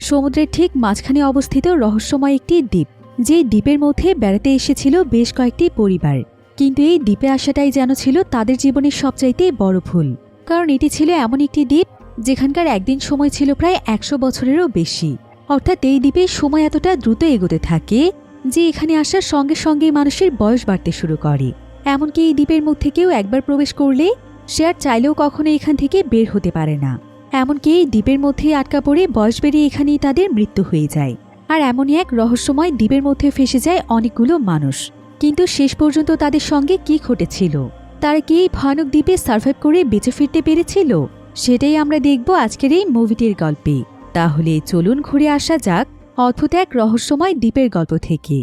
সমুদ্রের ঠিক মাঝখানে অবস্থিত রহস্যময় একটি দ্বীপ, যে দ্বীপের মধ্যে বেড়াতে এসেছিল বেশ কয়েকটি পরিবার। কিন্তু এই দ্বীপে আসাটাই যেন ছিল তাদের জীবনের সবচাইতে বড় ভুল। কারণ এটি ছিল এমন একটি দ্বীপ যেখানকার একদিন সময় ছিল প্রায় 100 বছরেরও বেশি। অর্থাৎ এই দ্বীপে সময় এতটা দ্রুত এগোতে থাকে যে এখানে আসার সঙ্গে সঙ্গে মানুষের বয়স বাড়তে শুরু করে। এমনকি এই দ্বীপের মধ্যে কেউ একবার প্রবেশ করলে সে আর চাইলেও কখনো এখান থেকে বের হতে পারে না। এমনকি এই দ্বীপের মধ্যেই আটকা পড়ে বয়স বেড়ে এখানেই তাদের মৃত্যু হয়ে যায়। আর এমনই এক রহস্যময় দ্বীপের মধ্যে ফেসে যায় অনেকগুলো মানুষ। কিন্তু শেষ পর্যন্ত তাদের সঙ্গে কি ঘটেছিল, তারা কি এই ভয়ানক দ্বীপে সার্ভাইভ করে বেঁচে ফিরতে পেরেছিল, সেটাই আমরা দেখব আজকের এই মুভিটির গল্পে। তাহলে চলুন ঘুরে আসা যাক অদ্ভুত এক রহস্যময় দ্বীপের গল্প থেকে।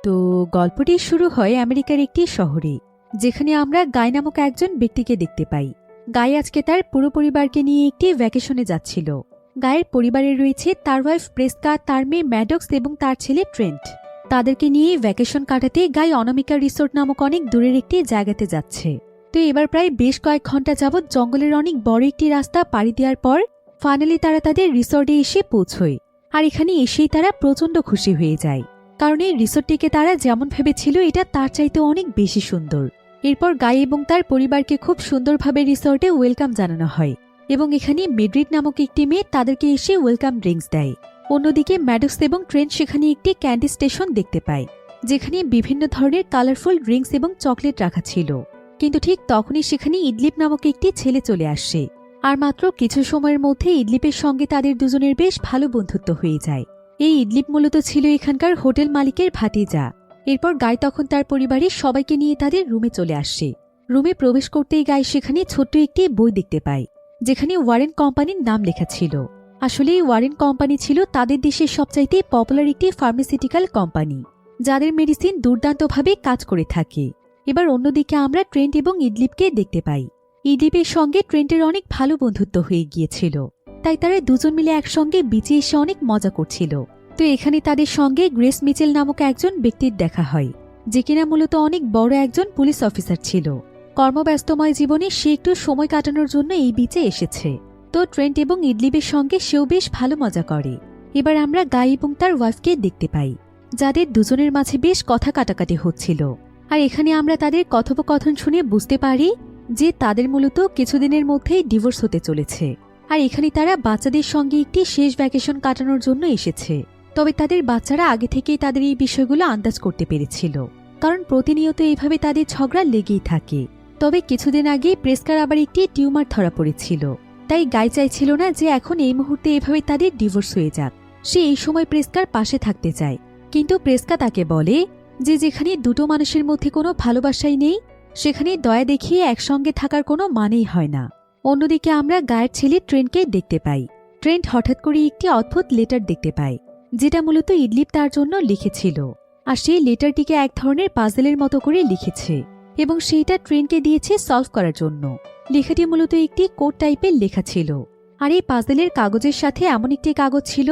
তো গল্পটি শুরু হয় আমেরিকার একটি শহরে, যেখানে আমরা গাই নামক একজন ব্যক্তিকে দেখতে পাই। গাই আজকে তার পুরো পরিবারকে নিয়ে একটি ভ্যাকেশনে যাচ্ছিল। গায়ের পরিবারে রয়েছে তার ওয়াইফ প্রেস্কা, তার মেয়ে ম্যাডক্স এবং তার ছেলে ট্রেন্ট। তাদেরকে নিয়ে ভ্যাকেশন কাটাতে গাই অনামিকা রিসোর্ট নামক অনেক দূরের একটি জায়গাতে যাচ্ছে। তো এবার প্রায় বেশ কয়েক ঘন্টা যাবৎ জঙ্গলের অনেক বড় একটি রাস্তা পাড়ি দেওয়ার পর ফাইনালি তারা তাদের রিসোর্টে এসে পৌঁছয়। আর এখানে এসেই তারা প্রচণ্ড খুশি হয়ে যায়, কারণ এই রিসোর্টটিকে তারা যেমন ভেবেছিল এটা তার চাইতে অনেক বেশি সুন্দর। এরপর গাই এবং তার পরিবারকে খুব সুন্দরভাবে রিসোর্টে ওয়েলকাম জানানো হয় এবং এখানে মেড্রিড নামক একটি মেয়ে তাদেরকে এসে ওয়েলকাম ড্রিঙ্কস দেয়। অন্যদিকে ম্যাডক্স এবং ট্রেন্ট সেখানে একটি ক্যান্ডি স্টেশন দেখতে পায়, যেখানে বিভিন্ন ধরনের কালারফুল ড্রিঙ্কস এবং চকলেট রাখা ছিল। কিন্তু ঠিক তখনই সেখানে ইডলিপ নামক একটি ছেলে চলে আসে। আর মাত্র কিছু সময়ের মধ্যে ইডলিপের সঙ্গে তাদের দুজনের বেশ ভালো বন্ধুত্ব হয়ে যায়। এই ইডলিপ মূলত ছিল এখানকার হোটেল মালিকের ভাতিজা। এরপর গাই তখন তার পরিবারের সবাইকে নিয়ে তাদের রুমে চলে আসে। রুমে প্রবেশ করতেই গাই সেখানে ছোট্ট একটি বই দেখতে পায়, যেখানে ওয়ারেন কোম্পানির নাম লেখা ছিল। আসলে এই ওয়ারেন কোম্পানি ছিল তাদের দেশের সবচাইতে পপুলার একটি ফার্মাসিউটিক্যাল কোম্পানি, যাদের মেডিসিন দুর্দান্তভাবে কাজ করে থাকে। এবার অন্যদিকে আমরা ট্রেন্ট এবং ইডলিপকে দেখতে পাই। ইডলিপের সঙ্গে ট্রেন্টের অনেক ভালো বন্ধুত্ব হয়ে গিয়েছিল, তাই তারা দুজন মিলে একসঙ্গে বিচে এসে অনেক মজা করছিল। তো এখানে তাদের সঙ্গে গ্রেস মিচেল নামক একজন ব্যক্তির দেখা হয়, যে কিনা মূলত অনেক বড় একজন পুলিশ অফিসার ছিল। কর্মব্যস্তময় জীবনে সে একটু সময় কাটানোর জন্য এই বিচে এসেছে। তো ট্রেন্ট এবং ইডলিপের সঙ্গে সেও বেশ ভালো মজা করে। এবার আমরা গাই এবং তার ওয়াইফকে দেখতে পাই, যাদের দুজনের মাঝে বেশ কথা কাটাকাটি হচ্ছিল। আর এখানে আমরা তাদের কথোপকথন শুনে বুঝতে পারি যে তাদের মূলত কিছুদিনের মধ্যেই ডিভোর্স হতে চলেছে। আর এখানে তারা বাচ্চাদের সঙ্গে একটি শেষ ভ্যাকেশন কাটানোর জন্য এসেছে। তবে তাদের বাচ্চারা আগে থেকেই তাদের এই বিষয়গুলো আন্দাজ করতে পেরেছিল, কারণ প্রতিনিয়ত এইভাবে তাদের ঝগড়া লেগেই থাকে। তবে কিছুদিন আগে প্রেস্কার আবার একটি টিউমার ধরা পড়েছিল, তাই গাই চাইছিল না যে এখন এই মুহূর্তে এভাবে তাদের ডিভোর্স হয়ে যাক। সে এই সময় প্রেস্কার পাশে থাকতে চায়, কিন্তু প্রেস্কা তাকে বলে যে যেখানে দুটো মানুষের মধ্যে কোনো ভালোবাসাই নেই, সেখানে দয়া দেখিয়ে একসঙ্গে থাকার কোনো মানেই হয় না। অন্যদিকে আমরা গায়ের ছেলে ট্রেন্টকে দেখতে পাই। ট্রেন্ট হঠাৎ করে একটি অদ্ভুত লেটার দেখতে পায়, যেটা মূলত ইডলিপ তার জন্য লিখেছিল। আর সেই লেটারটিকে এক ধরনের পাজেলের মতো করে লিখেছে এবং সেইটা ট্রেন্টকে দিয়েছে সলভ করার জন্য। লেখাটি মূলত একটি কোড টাইপের লেখা ছিল। আর এই পাজেলের কাগজের সাথে এমন একটি কাগজ ছিল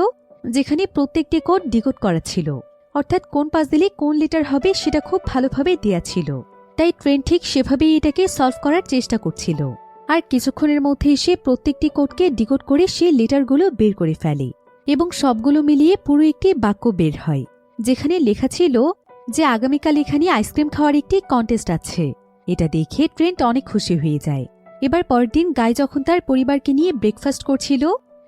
যেখানে প্রত্যেকটি কোড ডিকোড করা ছিল, অর্থাৎ কোন পাজেলে কোন লেটার হবে সেটা খুব ভালোভাবে দেয়া ছিল। তাই ট্রেন্ট ঠিক সেভাবেই এটাকে সলভ করার চেষ্টা করছিল। আর কিছুক্ষণের মধ্যে সে প্রত্যেকটি কোডকে ডিকোড করে সে লেটারগুলো বের করে ফেলে এবং সবগুলো মিলিয়ে পুরো একটি বাক্য বের হয়, যেখানে লেখা ছিল যে আগামীকাল এখানে আইসক্রিম খাওয়ার একটি কন্টেস্ট আছে। এটা দেখে ট্রেন্ট অনেক খুশি হয়ে যায়। এবার পরের দিন গাই যখন তার পরিবারকে নিয়ে ব্রেকফাস্ট করছিল,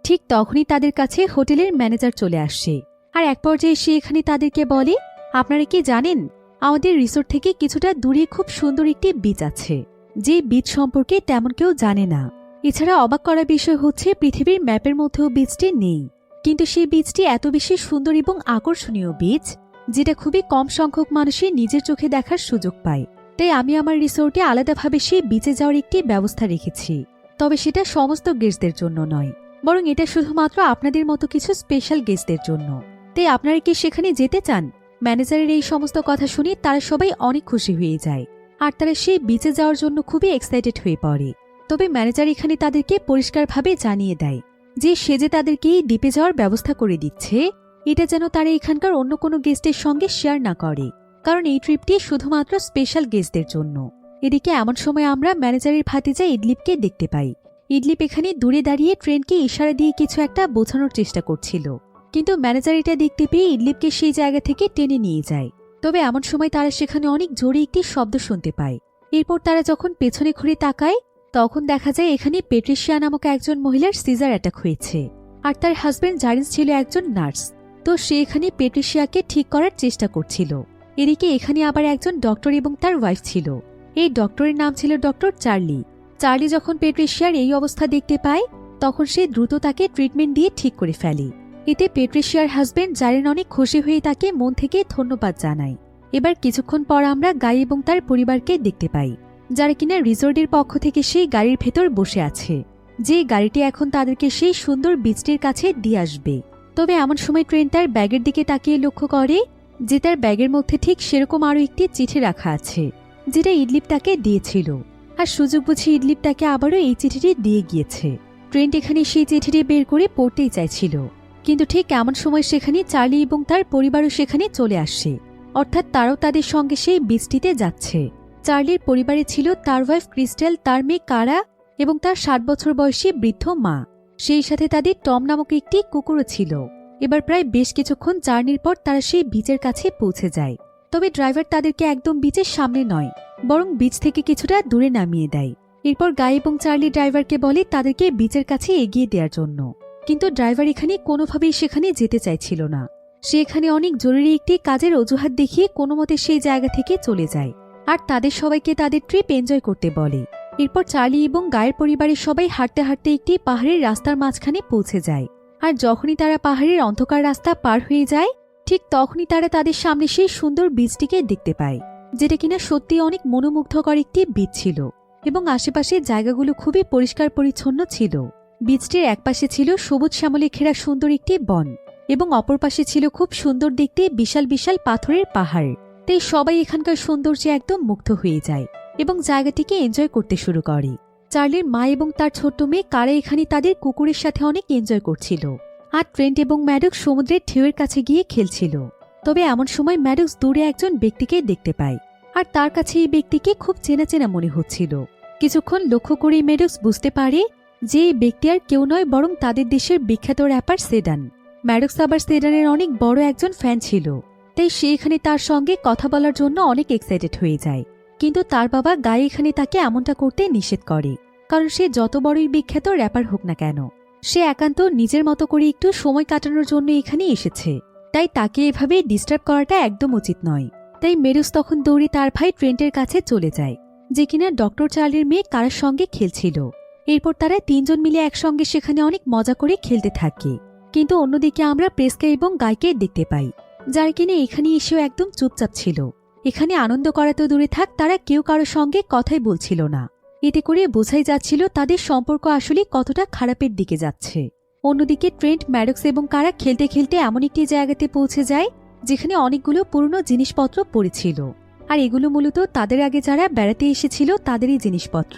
ঠিক তখনই তাদের কাছে হোটেলের ম্যানেজার চলে আসে। আর এক পর্যায়ে সে এখানে তাদেরকে বলে, আপনারা কি জানেন আমাদের রিসোর্ট থেকে কিছুটা দূরে খুব সুন্দর একটি বিচ আছে, যে বিচ সম্পর্কে তেমন কেউ জানে না। এছাড়া অবাক করার বিষয় হচ্ছে পৃথিবীর ম্যাপের মধ্যেও বিচটি নেই, কিন্তু সেই বিচটি এত বেশি সুন্দর এবং আকর্ষণীয় বিচ, যেটা খুবই কম সংখ্যক মানুষই নিজের চোখে দেখার সুযোগ পায়। তাই আমি আমার রিসোর্টে আলাদাভাবে সেই বিচে যাওয়ার একটি ব্যবস্থা রেখেছি। তবে সেটা সমস্ত গেস্টদের জন্য নয়, বরং এটা শুধুমাত্র আপনাদের মতো কিছু স্পেশাল গেস্টদের জন্য। তাই আপনারা কি সেখানে যেতে চান? ম্যানেজারের এই সমস্ত কথা শুনে তারা সবাই অনেক খুশি হয়ে যায়, আর তারা সেই বিচে যাওয়ার জন্য খুবই এক্সাইটেড হয়ে পড়ে। তবে ম্যানেজার এখানে তাদেরকে পরিষ্কারভাবে জানিয়ে দেয় যে সে যে তাদেরকে এই দ্বীপে যাওয়ার ব্যবস্থা করে দিচ্ছে, এটা যেন তারা এখানকার অন্য কোনো গেস্টের সঙ্গে শেয়ার না করে, কারণ এই ট্রিপটি শুধুমাত্র স্পেশাল গেস্টদের জন্য। এদিকে এমন সময় আমরা ম্যানেজারের ভাতিজা ইডলিপকে দেখতে পাই। ইডলিপ এখানে দূরে দাঁড়িয়ে ট্রেনকে ইশারা দিয়ে কিছু একটা বোঝানোর চেষ্টা করছিল, কিন্তু ম্যানেজার এটা দেখতে পেয়ে ইডলিপকে সেই জায়গা থেকে টেনে নিয়ে যায়। তবে এমন সময় তারা সেখানে অনেক জোরে একটি শব্দ শুনতে পায়। এরপর তারা যখন পেছনে ঘুরে তাকায় তখন দেখা যায় এখানে পেট্রিশিয়া নামক একজন মহিলার সিজার অ্যাটাক হয়েছে, আর তার হাজবেন্ড জারিন্স ছিল একজন নার্স। তো সে এখানে পেট্রিশিয়াকে ঠিক করার চেষ্টা করছিল। এদিকে এখানে আবার একজন ডক্টর এবং তার ওয়াইফ ছিল। এই ডক্টরের নাম ছিল ডক্টর চার্লি। চার্লি যখন পেট্রিশিয়ার এই অবস্থা দেখতে পায় তখন সে দ্রুত তাকে ট্রিটমেন্ট দিয়ে ঠিক করে ফেলে। এতে পেট্রিশিয়ার হাজবেন্ড জারিন অনেক খুশি হয়ে তাকে মন থেকে ধন্যবাদ জানায়। এবার কিছুক্ষণ পর আমরা গাই এবং তার পরিবারকে দেখতে পাই, যারা কিনা রিসোর্টের পক্ষ থেকে সেই গাড়ির ভেতর বসে আছে, যে গাড়িটি এখন তাদেরকে সেই সুন্দর বিচটির কাছে দিয়ে আসবে। তবে এমন সময় ট্রেন তার ব্যাগের দিকে তাকিয়ে লক্ষ্য করে যে তার ব্যাগের মধ্যে ঠিক সেরকম আরও একটি চিঠি রাখা আছে, যেটা ইডলিপ তাকে দিয়েছিল। আর সুযোগ বুঝে ইডলিপ তাকে আবারও এই চিঠিটি দিয়ে গিয়েছে। ট্রেন এখানে সেই চিঠিটি বের করে পড়তেই চাইছিল, কিন্তু ঠিক এমন সময় সেখানে চার্লি এবং তার পরিবারও সেখানে চলে আসে, অর্থাৎ তারাও তাদের সঙ্গে সেই বিচটিতে যাচ্ছে। চার্লির পরিবারে ছিল তার ওয়াইফ ক্রিস্টেল, তার মেয়ে কারা এবং তার 60 বছর বয়সী বৃদ্ধ মা। সেই সাথে তাদের টম নামক একটি কুকুরও ছিল। এবার প্রায় বেশ কিছুক্ষণ জার্নির পর তারা সেই বিচের কাছে পৌঁছে যায়। তবে ড্রাইভার তাদেরকে একদম বিচের সামনে নয়, বরং বিচ থেকে কিছুটা দূরে নামিয়ে দেয়। এরপর গাই এবং চার্লি ড্রাইভারকে বলে তাদেরকে বিচের কাছে এগিয়ে দেওয়ার জন্য, কিন্তু ড্রাইভার এখানে কোনোভাবেই সেখানে যেতে চাইছিল না। সে এখানে অনেক জরুরি একটি কাজের অজুহাত দেখিয়ে কোনো মতে সেই জায়গা থেকে চলে যায়, আর তাদের সবাইকে তাদের ট্রিপ এনজয় করতে বলে। এরপর চার্লি এবং গায়ের পরিবারের সবাই হাঁটতে হাঁটতে একটি পাহাড়ের রাস্তার মাঝখানে পৌঁছে যায়। আর যখনই তারা পাহাড়ের অন্ধকার রাস্তা পার হয়ে যায় ঠিক তখনই তারা তাদের সামনে সেই সুন্দর বীজটিকে দেখতে পায়, যেটা কিনা সত্যি অনেক মনোমুগ্ধকর একটি বীজ ছিল এবং আশেপাশের জায়গাগুলো খুবই পরিষ্কার পরিচ্ছন্ন ছিল। বীজটির একপাশে ছিল সবুজ শ্যামলে ঘেরা সুন্দর একটি বন এবং অপর পাশে ছিল খুব সুন্দর দেখতে বিশাল বিশাল পাথরের পাহাড়। তাই সবাই এখানকার সৌন্দর্যে একদম মুগ্ধ হয়ে যায় এবং জায়গাটিকে এনজয় করতে শুরু করে। চার্লির মা এবং তার ছোট্ট মেয়ে কারা এখানে তাদের কুকুরের সাথে অনেক এনজয় করছিল, আর ট্রেন্ট এবং ম্যাডক্স সমুদ্রের ঢেউয়ের কাছে গিয়ে খেলছিল। তবে এমন সময় ম্যাডক্স দূরে একজন ব্যক্তিকে দেখতে পায়, আর তার কাছে এই ব্যক্তিকে খুব চেনা চেনা মনে হচ্ছিল। কিছুক্ষণ লক্ষ্য করে ম্যাডক্স বুঝতে পারে যে এই ব্যক্তি আর কেউ নয় বরং তাদের দেশের বিখ্যাত র্যাপার সেডান। ম্যাডক্স আবার সেডানের অনেক বড় একজন ফ্যান ছিল, তাই সে এখানে তার সঙ্গে কথা বলার জন্য অনেক এক্সাইটেড হয়ে যায়। কিন্তু তার বাবা গাই এখানে তাকে এমনটা করতে নিষেধ করে, কারণ সে যত বড়ই বিখ্যাত র্যাপার হোক না কেন সে একান্ত নিজের মতো করে একটু সময় কাটানোর জন্য এখানে এসেছে, তাই তাকে এভাবে ডিস্টার্ব করাটা একদম উচিত নয়। তাই মেরুস তখন দৌড়ে তার ভাই ট্রেন্টের কাছে চলে যায়, যে কিনা ডক্টর চার্লির মেয়ে কারার সঙ্গে খেলছিল। এরপর তারা তিনজন মিলে একসঙ্গে সেখানে অনেক মজা করে খেলতে থাকে। কিন্তু অন্যদিকে আমরা প্রেসকে এবং গাইকে দেখতে পাই, যারা কিনা এখানে এসেও একদম চুপচাপ ছিল। এখানে আনন্দ করা তো দূরে থাক, তারা কেউ কারোর সঙ্গে কথাই বলছিল না। এতে করে বোঝাই যাচ্ছিল তাদের সম্পর্ক আসলে কতটা খারাপের দিকে যাচ্ছে। অন্যদিকে ট্রেন্ট, ম্যাডক্স এবং কারা খেলতে খেলতে এমন একটি জায়গাতে পৌঁছে যায় যেখানে অনেকগুলো পুরনো জিনিসপত্র পড়েছিল, আর এগুলো মূলত তাদের আগে যারা বেড়াতে এসেছিল তাদেরই জিনিসপত্র।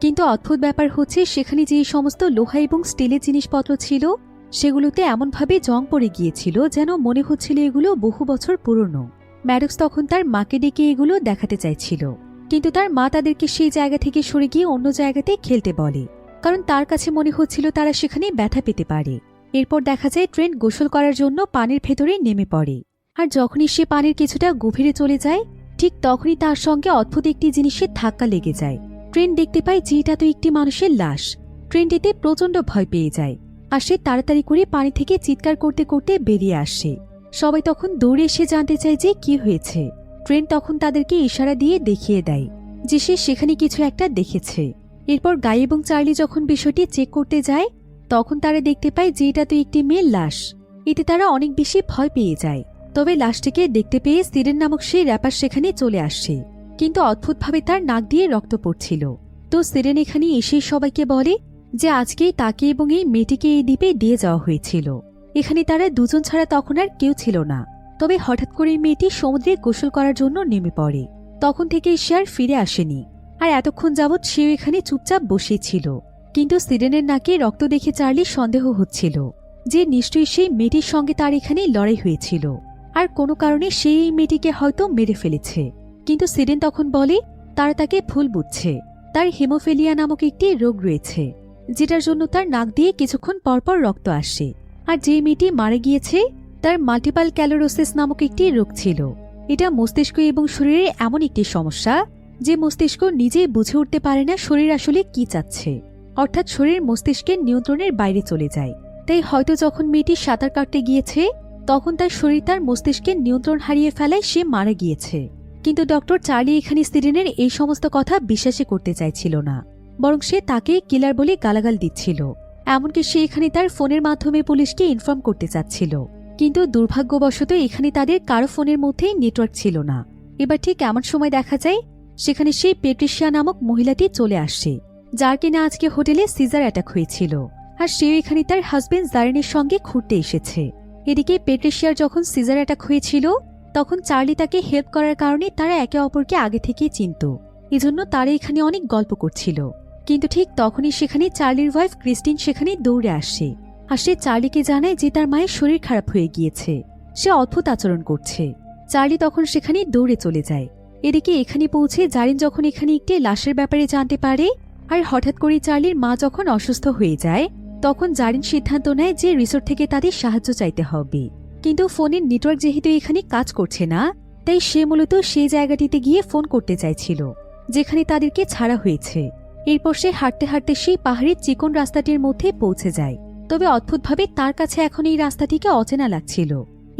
কিন্তু অদ্ভুত ব্যাপার হচ্ছে সেখানে যে সমস্ত লোহা এবং স্টিলের জিনিসপত্র ছিল সেগুলোতে এমনভাবে জং পড়ে গিয়েছিল যেন মনে হচ্ছিল এগুলো বহু বছর পুরনো। ম্যাডক্স তখন তার মাকে ডেকে এগুলো দেখাতে চাইছিল, কিন্তু তার মা তাদেরকে সেই জায়গা থেকে সরে গিয়ে অন্য জায়গাতে খেলতে বলে, কারণ তার কাছে মনে হচ্ছিল তারা সেখানে ব্যথা পেতে পারে। এরপর দেখা যায় ট্রেন্ট গোসল করার জন্য পানির ভেতরে নেমে পড়ে, আর যখনই সে পানির কিছুটা গভীরে চলে যায় ঠিক তখনই তার সঙ্গে অদ্ভুত একটি জিনিসের ধাক্কা লেগে যায়। ট্রেন্ট দেখতে পায় যে এটা তো একটি মানুষের লাশ। ট্রেন্ট এতে প্রচণ্ড ভয় পেয়ে যায়, আর সে তাড়াতাড়ি করে পানি থেকে চিৎকার করতে করতে বেরিয়ে আসে। সবাই তখন দৌড়ে এসে জানতে চায় যে কি হয়েছে। ট্রেন্ট তখন তাদেরকে ইশারা দিয়ে দেখিয়ে দেয় যে সে সেখানে কিছু একটা দেখেছে। এরপর গাই এবং চার্লি যখন বিষয়টি চেক করতে যায় তখন তারা দেখতে পায় যে এটা তো একটি মেয়ের লাশ। এতে তারা অনেক বেশি ভয় পেয়ে যায়। তবে লাশটিকে দেখতে পেয়ে সিরেন নামক সেই র্যাপার সেখানে চলে আসে, কিন্তু অদ্ভুতভাবে তার নাক দিয়ে রক্ত পড়ছিল। তো সিরেন এখানে এসে সবাইকে বলে যে আজকেই তাকে এবং এই মেয়েটিকে এই দ্বীপে দিয়ে যাওয়া হয়েছিল। এখানে তারা দুজন ছাড়া তখন আর কেউ ছিল না। তবে হঠাৎ করে মেয়েটি সমুদ্রে গোসল করার জন্য নেমে পড়ে। তখন থেকে সে আর ফিরে আসেনি, আর এতক্ষণ যাবৎ সেও এখানে চুপচাপ বসেই ছিল। কিন্তু সিরেনের নাকে রক্ত দেখে চার্লির সন্দেহ হচ্ছিল যে নিশ্চয়ই সেই মেয়েটির সঙ্গে তার এখানে লড়াই হয়েছিল, আর কোনো কারণে সেই এই মেয়েটিকে হয়তো মেরে ফেলেছে। কিন্তু সিরেন তখন বলে তারা তাকে ভুল বুঝছে, তার হেমোফিলিয়া নামক একটি রোগ রয়েছে। যেটার জন্য তার নাক দিয়ে কিছুক্ষণ পরপর রক্ত আসে। আর যে মেয়েটি মারা গিয়েছে তার মাল্টিপল স্ক্লেরোসিস নামক একটি রোগ ছিল। এটা মস্তিষ্ক এবং শরীরের এমন একটি সমস্যা যে মস্তিষ্ক নিজেই বুঝে উঠতে পারে না শরীর আসলে কি চাচ্ছে, অর্থাৎ শরীর মস্তিষ্কের নিয়ন্ত্রণের বাইরে চলে যায়। তাই হয়তো যখন মেয়েটি সাঁতার কাটতে গিয়েছে তখন তার শরীর তার মস্তিষ্কের নিয়ন্ত্রণ হারিয়ে ফেলায় সে মারা গিয়েছে। কিন্তু ডক্টর চার্লি এখানে সিডেনের এই সমস্ত কথা বিশ্বাসই করতে চাইছিল না, বরং সে তাকে কিলার বলে গালাগাল দিচ্ছিল। এমনকি সে এখানে তার ফোনের মাধ্যমে পুলিশকে ইনফর্ম করতে চাচ্ছিল, কিন্তু দুর্ভাগ্যবশত এখানে তাদের কারো ফোনের মধ্যেই নেটওয়ার্ক ছিল না। এবার ঠিক এমন সময় দেখা যায় সেখানে সেই পেট্রিশিয়া নামক মহিলাটি চলে আসে, যার কিনা আজকে হোটেলে সিজার অ্যাটাক হয়েছিল, আর সেও এখানে তার হাজবেন্ড জারিনের সঙ্গে ঘুরতে এসেছে। এদিকে পেট্রিশিয়ার যখন সিজার অ্যাটাক হয়েছিল তখন চার্লি তাকে হেল্প করার কারণে তারা একে অপরকে আগে থেকেই চিনত, এজন্য তারা এখানে অনেক গল্প করছিল। কিন্তু ঠিক তখনই সেখানে চার্লির ওয়াইফ ক্রিস্টিন সেখানে দৌড়ে আসে, আর সে চার্লিকে জানায় যে তার মায়ের শরীর খারাপ হয়ে গিয়েছে, সে অদ্ভুত আচরণ করছে। চার্লি তখন সেখানে দৌড়ে চলে যায়। এদিকে এখানে পৌঁছে জারিন যখন এখানে একটি লাশের ব্যাপারে জানতে পারে, আর হঠাৎ করে চার্লির মা যখন অসুস্থ হয়ে যায় তখন জারিন সিদ্ধান্ত নেয় যে রিসোর্ট থেকে তাদের সাহায্য চাইতে হবে। কিন্তু ফোনের নেটওয়ার্ক যেহেতু এখানে কাজ করছে না, তাই সে মূলত সেই জায়গাটিতে গিয়ে ফোন করতে চাইছিল যেখানে তাদেরকে ছাড়া হয়েছে। এরপর সে হাঁটতে হাঁটতে সেই পাহাড়ের চিকন রাস্তাটির মধ্যে পৌঁছে যায়, তবে অদ্ভুতভাবে তার কাছে এখন এই রাস্তাটিকে অচেনা লাগছিল।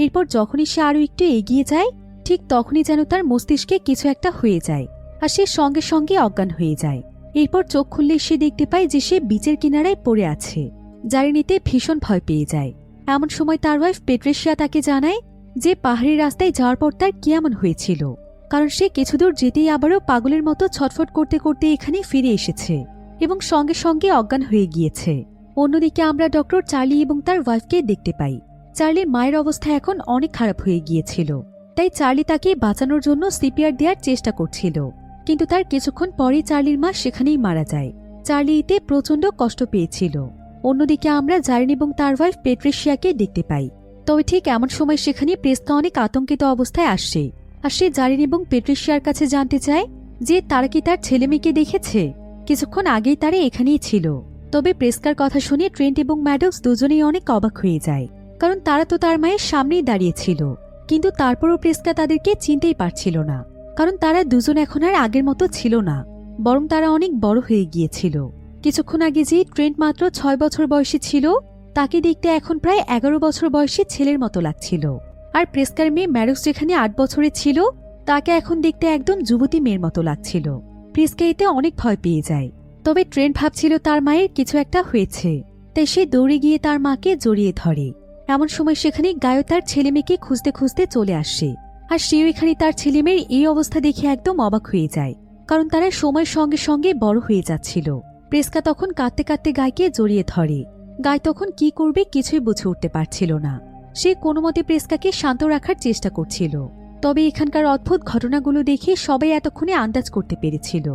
এরপর যখনই সে আরো একটু এগিয়ে যায় ঠিক তখনই যেন তার মস্তিষ্কে কিছু একটা হয়ে যায়, আর সে সঙ্গে সঙ্গে অজ্ঞান হয়ে যায়। এরপর চোখ খুললে সে দেখতে পায় যে সে বিচের কিনারায় পড়ে আছে। জারিনিতে ভীষণ ভয় পেয়ে যায়। এমন সময় তার ওয়াইফ পেট্রিশিয়া তাকে জানায় যে পাহাড়ি রাস্তায় যাওয়ার পর তার কি এমন হয়েছিল, কারণ সে কিছুদূর যেতেই আবারও পাগলের মতো ছটফট করতে করতে এখানে ফিরে এসেছে এবং সঙ্গে সঙ্গে অজ্ঞান হয়ে গিয়েছে। অন্যদিকে আমরা ডক্টর চার্লি এবং তার ওয়াইফকে দেখতে পাই। চার্লির মায়ের অবস্থা এখন অনেক খারাপ হয়ে গিয়েছিল, তাই চার্লি তাকে বাঁচানোর জন্য সিপিআর দেওয়ার চেষ্টা করছিল, কিন্তু তার কিছুক্ষণ পরে চার্লির মা সেখানেই মারা যায়। চার্লি এতে প্রচণ্ড কষ্ট পেয়েছিল। অন্যদিকে আমরা জারিন এবং তার ওয়াইফ পেট্রিশিয়াকে দেখতে পাই। তবে ঠিক এমন সময় সেখানে প্রেসকা অনেক আতঙ্কিত অবস্থায় আসে, আর সে জারিন এবং পেট্রিশিয়ার কাছে জানতে চায় যে তারা কি তার ছেলে মেয়েকে দেখেছে। কিছুক্ষণ আগেই তারা এখানেই ছিল। তবে প্রেসকার কথা শুনে ট্রেন্ট এবং ম্যাডক্স দুজনেই অনেক অবাক হয়ে যায়, কারণ তারা তো তার মায়ের সামনেই দাঁড়িয়েছিল। কিন্তু তারপরও প্রেসকা তাদেরকে চিনতেই পারছিল না, কারণ তারা দুজন এখন আর আগের মতো ছিল না, বরং তারা অনেক বড় হয়ে গিয়েছিল। কিছুক্ষণ আগে যে ট্রেন্ট মাত্র 6 বছর বয়সী ছিল তাকে দেখতে এখন প্রায় 11 বছর বয়সী ছেলের মতো লাগছিল। আর প্রেসকার মেয়ে ম্যাডক্স যেখানে 8 বছরের ছিল তাকে এখন দেখতে একদম যুবতী মেয়ের মতো লাগছিল। প্রেসকা এতে অনেক ভয় পেয়ে যায়। তবে ট্রেন্ট ভাবছিল তার মায়ের কিছু একটা হয়েছে, তাই সে দৌড়ে গিয়ে তার মাকে জড়িয়ে ধরে। এমন সময় সেখানে গায়ো তার ছেলে মেয়েকে খুঁজতে খুঁজতে চলে আসে, আর সেও এখানে তার ছেলেমেয়ের এই অবস্থা দেখে একদম অবাক হয়ে যায়, কারণ তারা সময়ের সঙ্গে সঙ্গে বড় হয়ে যাচ্ছিল। প্রেসকা তখন কাঁদতে কাঁদতে গায়কে জড়িয়ে ধরে। গায় তখন কি করবে কিছুই বুঝে উঠতে পারছিল না। সে কোনো মতে প্রেসকাকে শান্ত রাখার চেষ্টা করছিল। তবে এখানকার অদ্ভুত ঘটনাগুলো দেখে সবাই এতক্ষণে আন্দাজ করতে পেরেছিল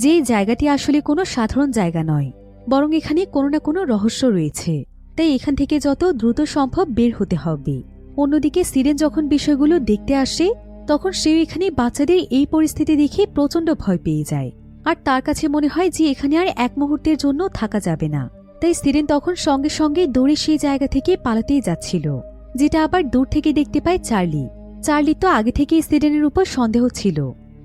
যে এই জায়গাটি আসলে কোনো সাধারণ জায়গা নয়, বরং এখানে কোনো না কোনো রহস্য রয়েছে। তাই এখান থেকে যত দ্রুত সম্ভব বের হতে হবে। অন্যদিকে সিরেন যখন বিষয়গুলো দেখতে আসে তখন সেও এখানে বাচ্চাদের এই পরিস্থিতি দেখে প্রচণ্ড ভয় পেয়ে যায়, আর তার কাছে মনে হয় যে এখানে আর এক মুহূর্তের জন্য থাকা যাবে না। তাই সিরেন তখন সঙ্গে সঙ্গে দৌড়ে সেই জায়গা থেকে পালাতেই যাচ্ছিল, যেটা আবার দূর থেকে দেখতে পায় চার্লি। চার্লি তো আগে থেকেই সিরেনের উপর সন্দেহ ছিল,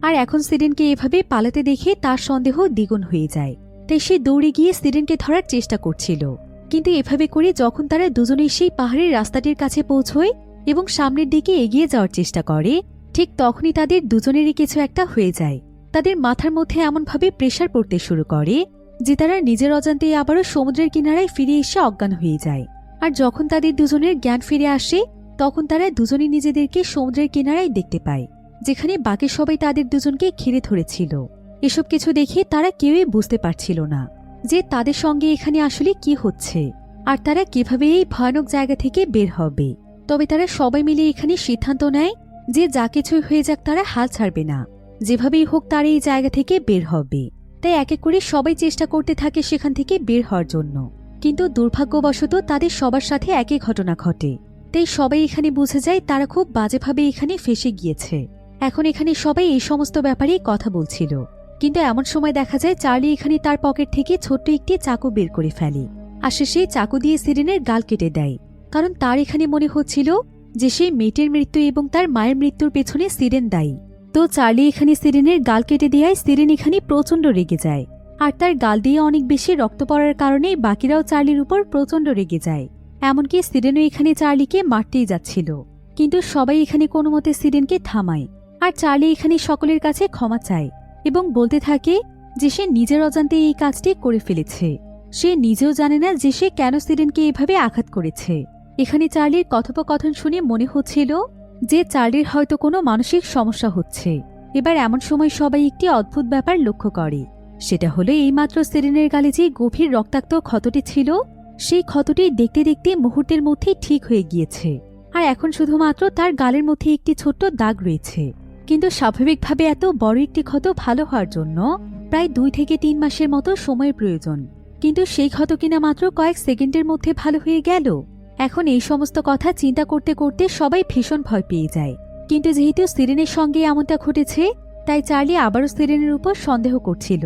আর এখন সিরেনকে এভাবে পালাতে দেখে তার সন্দেহ দ্বিগুণ হয়ে যায়। তাই সে দৌড়ে গিয়ে সিরেনকে ধরার চেষ্টা করছিল। কিন্তু এভাবে করে যখন তারা দুজনেই সেই পাহাড়ের রাস্তাটির কাছে পৌঁছয় এবং সামনের দিকে এগিয়ে যাওয়ার চেষ্টা করে, ঠিক তখনই তাদের দুজনেরই কিছু একটা হয়ে যায়। তাদের মাথার মধ্যে এমনভাবে প্রেসার পড়তে শুরু করে যে তারা নিজের অজান্তেই আবারও সমুদ্রের কিনারায় ফিরে এসে অজ্ঞান হয়ে যায়। আর যখন তাদের দুজনের জ্ঞান ফিরে আসে তখন তারা দুজনেই নিজেদেরকে সমুদ্রের কিনারায় দেখতে পায়, যেখানে বাকি সবাই তাদের দুজনকে ঘিরে ধরেছিল। এসব কিছু দেখে তারা কেউই বুঝতে পারছিল না যে তাদের সঙ্গে এখানে আসলে কি হচ্ছে, আর তারা কিভাবে এই ভয়ানক জায়গা থেকে বের হবে। তবে তারা সবাই মিলে এখানে সিদ্ধান্ত নেয় যে যা কিছুই হয়ে যাক তারা হাল ছাড়বে না, যেভাবেই হোক তারা এই জায়গা থেকে বের হবে। তাই এক এক করে সবাই চেষ্টা করতে থাকে সেখান থেকে বের হওয়ার জন্য, কিন্তু দুর্ভাগ্যবশত তাদের সবার সাথে একই ঘটনা ঘটে। তাই সবাই এখানে বুঝে যায় তারা খুব বাজেভাবে এখানে ফেঁসে গিয়েছে। এখন এখানে সবাই এই সমস্ত ব্যাপারে কথা বলছিল। কিন্তু এমন সময় দেখা যায় চার্লি এখানে তার পকেট থেকে ছোট্ট একটি চাকু বের করে ফেলে। আর সে সেই চাকু দিয়ে সিরেনের গাল কেটে দেয়, কারণ তার এখানে মনে হচ্ছিল যে সেই মেয়েটির মৃত্যু এবং তার মায়ের মৃত্যুর পেছনে সিরেন দায়ী। তো চার্লি এখানে সিরেনের গাল কেটে দেওয়ায় সিরেন এখানে প্রচণ্ড রেগে যায়। আর তার গাল দিয়ে অনেক বেশি রক্ত পড়ার কারণে বাকিরাও চার্লির উপর প্রচণ্ড রেগে যায়। এমনকি সিরেনও এখানে চার্লিকে মারতেই যাচ্ছিল, কিন্তু সবাই এখানে কোনো মতে সিরেনকে থামায়। আর চার্লি এখানে সকলের কাছে ক্ষমা চায় এবং বলতে থাকে যে সে নিজের অজান্তে এই কাজটি করে ফেলেছে। সে নিজেও জানে না যে সে কেন সিরেনকে এভাবে আঘাত করেছে। এখানে চার্লির কথোপকথন শুনে মনে হচ্ছিল যে চার্লির হয়তো কোনো মানসিক সমস্যা হচ্ছে। এবার এমন সময় সবাই একটি অদ্ভুত ব্যাপার লক্ষ্য করে, সেটা হলো এইমাত্র সিরেনের গালে যে গভীর রক্তাক্ত ক্ষতটি ছিল, সেই ক্ষতটি দেখতে দেখতে মুহূর্তের মধ্যেই ঠিক হয়ে গিয়েছে। আর এখন শুধুমাত্র তার গালের মধ্যে একটি ছোট্ট দাগ রয়েছে। কিন্তু স্বাভাবিকভাবে এত বড় একটি ক্ষত ভালো হওয়ার জন্য প্রায় 2 থেকে 3 মাসের মতো সময়ের প্রয়োজন, কিন্তু সেই ক্ষত কিনা মাত্র কয়েক সেকেন্ডের মধ্যে ভালো হয়ে গেল। এখন এই সমস্ত কথা চিন্তা করতে করতে সবাই ভীষণ ভয় পেয়ে যায়। কিন্তু যেহেতু সিরেনের সঙ্গে এমনটা ঘটেছে, তাই চার্লি আবারও সিরেনের উপর সন্দেহ করছিল।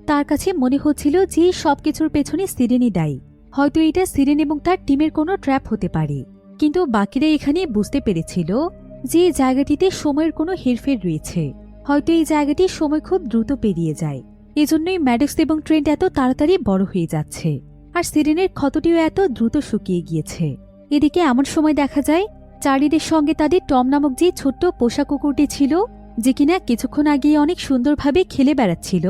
তার কাছে মনে হচ্ছিল যে সবকিছুর পেছনে সিরেনই দায়ী। হয়তো এটা সিরেন এবং তার টিমের কোনো ট্র্যাপ হতে পারে। কিন্তু বাকিরা এখানে বুঝতে পেরেছিল যে এই জায়গাটিতে সময়ের কোনো হেরফের রয়েছে। হয়তো এই জায়গাটি সময় খুব দ্রুত পেরিয়ে যায়, এজন্যই ম্যাডক্স এবং ট্রেন্ট এত তাড়াতাড়ি বড় হয়ে যাচ্ছে। আর সিরেনের ক্ষতটিও এত দ্রুত শুকিয়ে গিয়েছে। এদিকে এমন সময় দেখা যায় চার্লিদের সঙ্গে তাদের টম নামক যে ছোট্ট পোষা কুকুরটি ছিল, যে কিনা কিছুক্ষণ আগে অনেক সুন্দরভাবে খেলে বেড়াচ্ছিল,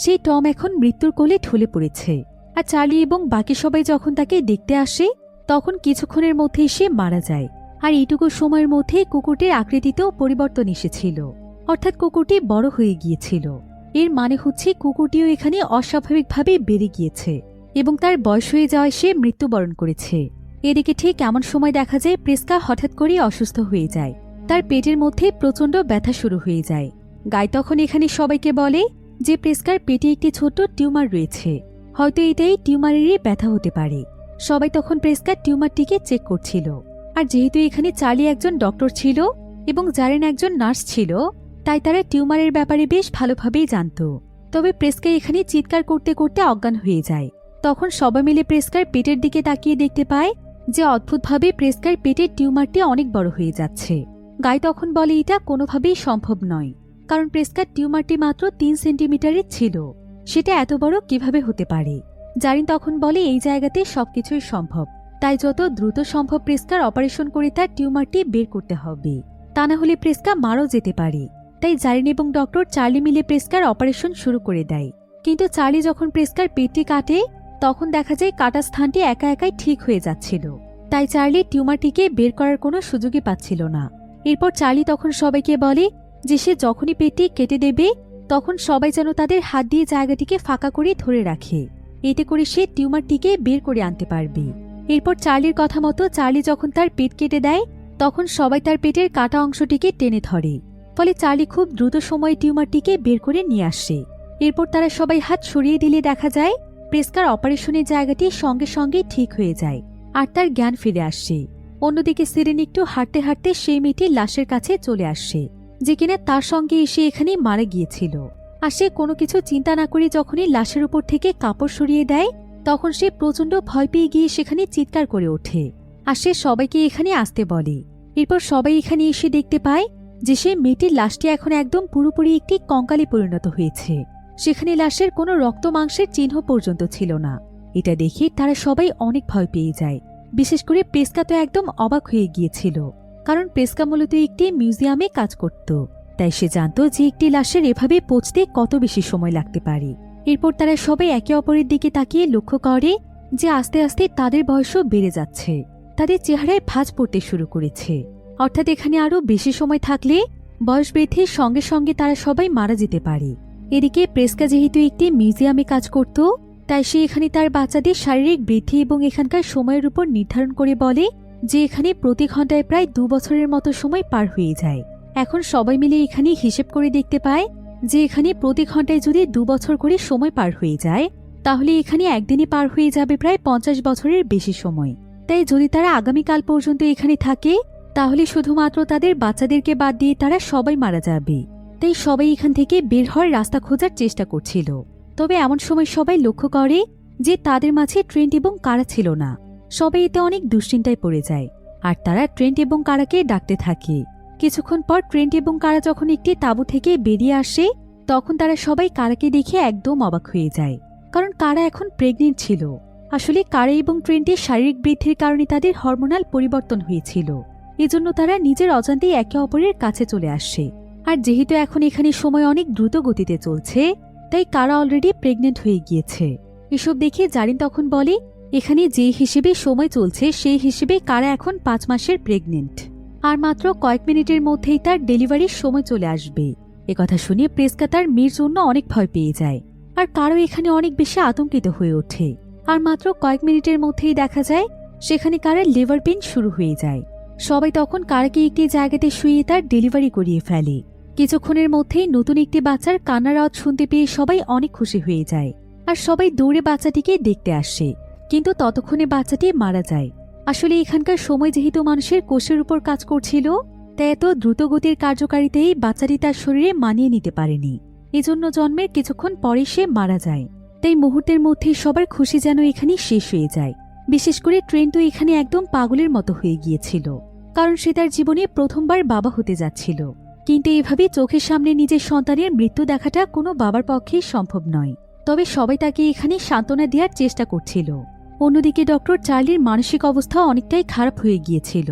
সেই টম এখন মৃত্যুর কোলে ঢলে পড়েছে। আর চার্লি এবং বাকি সবাই যখন তাকে দেখতে আসে, তখন কিছুক্ষণের মধ্যেই সে মারা যায়। আর এইটুকু সময়ের মধ্যে কুকুরটির আকৃতিতেও পরিবর্তন এসেছিল, অর্থাৎ কুকুরটি বড় হয়ে গিয়েছিল। এর মানে হচ্ছে কুকুরটিও এখানে অস্বাভাবিকভাবে বেড়ে গিয়েছে এবং তার বয়স হয়ে যাওয়ায় সে মৃত্যুবরণ করেছে। এদিকে ঠিক এমন সময় দেখা যায় প্রেস্কা হঠাৎ করেই অসুস্থ হয়ে যায়। তার পেটের মধ্যে প্রচণ্ড ব্যথা শুরু হয়ে যায়। গাই তখন এখানে সবাইকে বলে যে প্রেস্কার পেটে একটি ছোট্ট টিউমার রয়েছে, হয়তো এটাই টিউমারেরই ব্যথা হতে পারে। সবাই তখন প্রেস্কার টিউমারটিকে চেক করছিল। আর যেহেতু এখানে চার্লি একজন ডক্টর ছিল এবং জারেন একজন নার্স ছিল, তাই তারা টিউমারের ব্যাপারে বেশ ভালোভাবেই জানত। তবে প্রেস্কা এখানে চিৎকার করতে করতে অজ্ঞান হয়ে যায়। তখন সবাই মিলে প্রেস্কার পেটের দিকে তাকিয়ে দেখতে পায় যে অদ্ভুতভাবে প্রেস্কার পেটের টিউমারটি অনেক বড় হয়ে যাচ্ছে। গাই তখন বলে এটা কোনোভাবেই সম্ভব নয়, কারণ প্রেস্কার টিউমারটি মাত্র 3 সেন্টিমিটারের ছিল, সেটা এত বড় কিভাবে হতে পারে। জারিন তখন বলে এই জায়গাতে সবকিছুই সম্ভব, তাই যত দ্রুত সম্ভব প্রেস্কার অপারেশন করে তার টিউমারটি বের করতে হবে, তা না হলে প্রেস্কা মারাও যেতে পারে। তাই জারিন এবং ডক্টর চার্লি মিলে প্রেস্কার অপারেশন শুরু করে দেয়। কিন্তু চার্লি যখন প্রেস্কার পেটটি কাটে, তখন দেখা যায় কাটা স্থানটি একা একাই ঠিক হয়ে যাচ্ছিল। তাই চার্লি টিউমারটিকে বের করার কোনো সুযোগই পাচ্ছিল না। এরপর চার্লি তখন সবাইকে বলে যে সে যখনই পেটটি কেটে দেবে, তখন সবাই যেন তাদের হাত দিয়ে জায়গাটিকে ফাঁকা করে ধরে রাখে, এতে করে সে টিউমারটিকে বের করে আনতে পারবে। এরপর চার্লির কথা মতো চার্লি যখন তার পেট কেটে দেয়, তখন সবাই তার পেটের কাটা অংশটিকে টেনে ধরে। ফলে চার্লি খুব দ্রুত সময়ে টিউমারটিকে বের করে নিয়ে আসে। এরপর তারা সবাই হাত সরিয়ে দিলে দেখা যায় প্রেস্কার অপারেশনের জায়গাটি সঙ্গে সঙ্গে ঠিক হয়ে যায় আর তার জ্ঞান ফিরে আসে। অন্যদিকে সিরেন একটু হাঁটতে হাঁটতে সেই মেয়েটির লাশের কাছে চলে আসে, যে কিনা তার সঙ্গে এসে এখানেই মারা গিয়েছিল। আর সে কোনো কিছু চিন্তা না করে যখনই লাশের উপর থেকে কাপড় সরিয়ে দেয়, তখন সে প্রচণ্ড ভয় পেয়ে গিয়ে সেখানে চিৎকার করে ওঠে। আর সে সবাইকে এখানে আসতে বলে। এরপর সবাই এখানে এসে দেখতে পায় যে সে মেয়েটির লাশটি এখন একদম পুরোপুরি একটি কঙ্কালে পরিণত হয়েছে। সেখানে লাশের কোনো রক্ত মাংসের চিহ্ন পর্যন্ত ছিল না। এটা দেখে তারা সবাই অনেক ভয় পেয়ে যায়। বিশেষ করে প্রেস্কা তো একদম অবাক হয়ে গিয়েছিল, কারণ প্রেস্কা মূলত একটি মিউজিয়ামে কাজ করত। তাই সে জানত যে একটি লাশের এভাবে পচতে কত বেশি সময় লাগতে পারে। এরপর তারা সবাই একে অপরের দিকে তাকিয়ে লক্ষ্য করে যে আস্তে আস্তে তাদের বয়সও বেড়ে যাচ্ছে, তাদের চেহারায় ভাঁজ পড়তে শুরু করেছে। অর্থাৎ এখানে আরও বেশি সময় থাকলে বয়স বৃদ্ধির সঙ্গে সঙ্গে তারা সবাই মারা যেতে পারে। এদিকে প্রেস্কা যেহেতু একটি মিউজিয়ামে কাজ করত, তাই সে এখানে তার বাচ্চাদের শারীরিক বৃদ্ধি এবং এখানকার সময়ের উপর নির্ধারণ করে বলে যে এখানে প্রতি ঘন্টায় প্রায় 2 বছরের মতো সময় পার হয়ে যায়। এখন সবাই মিলে এখানে হিসেব করে দেখতে পায় যে এখানে প্রতি ঘন্টায় যদি 2 বছর করে সময় পার হয়ে যায়, তাহলে এখানে একদিনে পার হয়ে যাবে প্রায় 50 বছরের বেশি সময়। তাই যদি তারা আগামীকাল পর্যন্ত এখানে থাকে, তাহলে শুধুমাত্র তাদের বাচ্চাদেরকে বাদ দিয়ে তারা সবাই মারা যাবে। তাই সবাই এখান থেকে বের হওয়ার রাস্তা খোঁজার চেষ্টা করছিল। তবে এমন সময় সবাই লক্ষ্য করে যে তাদের মাঝে ট্রেন্ট এবং কারা ছিল না। সবাই এতে অনেক দুশ্চিন্তায় পড়ে যায়, আর তারা ট্রেন্ট এবং কারাকে ডাকতে থাকে। কিছুক্ষণ পর ট্রেন্ট এবং কারা যখন একটি তাঁবু থেকে বেরিয়ে আসে, তখন তারা সবাই কারাকে দেখে একদম অবাক হয়ে যায়, কারণ কারা এখন প্রেগনেন্ট ছিল। আসলে কারা এবং ট্রেন্টের শারীরিক বৃদ্ধির কারণে তাদের হরমোনাল পরিবর্তন হয়েছিল, এজন্য তারা নিজের অজান্তেই একে অপরের কাছে চলে আসে। আর যেহেতু এখন এখানে সময় অনেক দ্রুত গতিতে চলছে, তাই কারা অলরেডি প্রেগনেন্ট হয়ে গিয়েছে। এসব দেখে জারিন তখন বলে, এখানে যে হিসেবে সময় চলছে সেই হিসেবে কারা এখন 5 মাসের প্রেগনেন্ট, আর মাত্র কয়েক মিনিটের মধ্যেই তার ডেলিভারির সময় চলে আসবে। একথা শুনে প্রেসকা তার মেয়ের জন্য অনেক ভয় পেয়ে যায়, আর কারো এখানে অনেক বেশি আতঙ্কিত হয়ে ওঠে। আর মাত্র কয়েক মিনিটের মধ্যেই দেখা যায় সেখানে কারার লিভার পেইন শুরু হয়ে যায়। সবাই তখন কারাকে একটি জায়গাতে শুইয়ে তার ডেলিভারি করিয়ে ফেলে। কিছুক্ষণের মধ্যেই নতুন একটি বাচ্চার কান্নার আওয়াজ শুনতে পেয়ে সবাই অনেক খুশি হয়ে যায়, আর সবাই দৌড়ে বাচ্চাটিকে দেখতে আসে। কিন্তু ততক্ষণে বাচ্চাটি মারা যায়। আসলে এখানকার সময় যেহেতু মানুষের কোষের উপর কাজ করছিল, তাই এত দ্রুতগতির কার্যকারিতায় বাচ্চাটি তার শরীরে মানিয়ে নিতে পারেনি, এজন্য জন্মের কিছুক্ষণ পরে সে মারা যায়। তাই মুহূর্তের মধ্যেই সবার খুশি যেন এখানে শেষ হয়ে যায়। বিশেষ করে ট্রেন্ট তো এখানে একদম পাগলের মতো হয়ে গিয়েছিল, কারণ সে তার জীবনে প্রথমবার বাবা হতে যাচ্ছিল। কিন্তু এভাবে চোখের সামনে নিজের সন্তানের মৃত্যু দেখাটা কোনো বাবার পক্ষেই সম্ভব নয়। তবে সবাই তাকে এখানে সান্ত্বনা দেওয়ার চেষ্টা করছিল। অন্যদিকে ডক্টর চার্লির মানসিক অবস্থা অনেকটাই খারাপ হয়ে গিয়েছিল।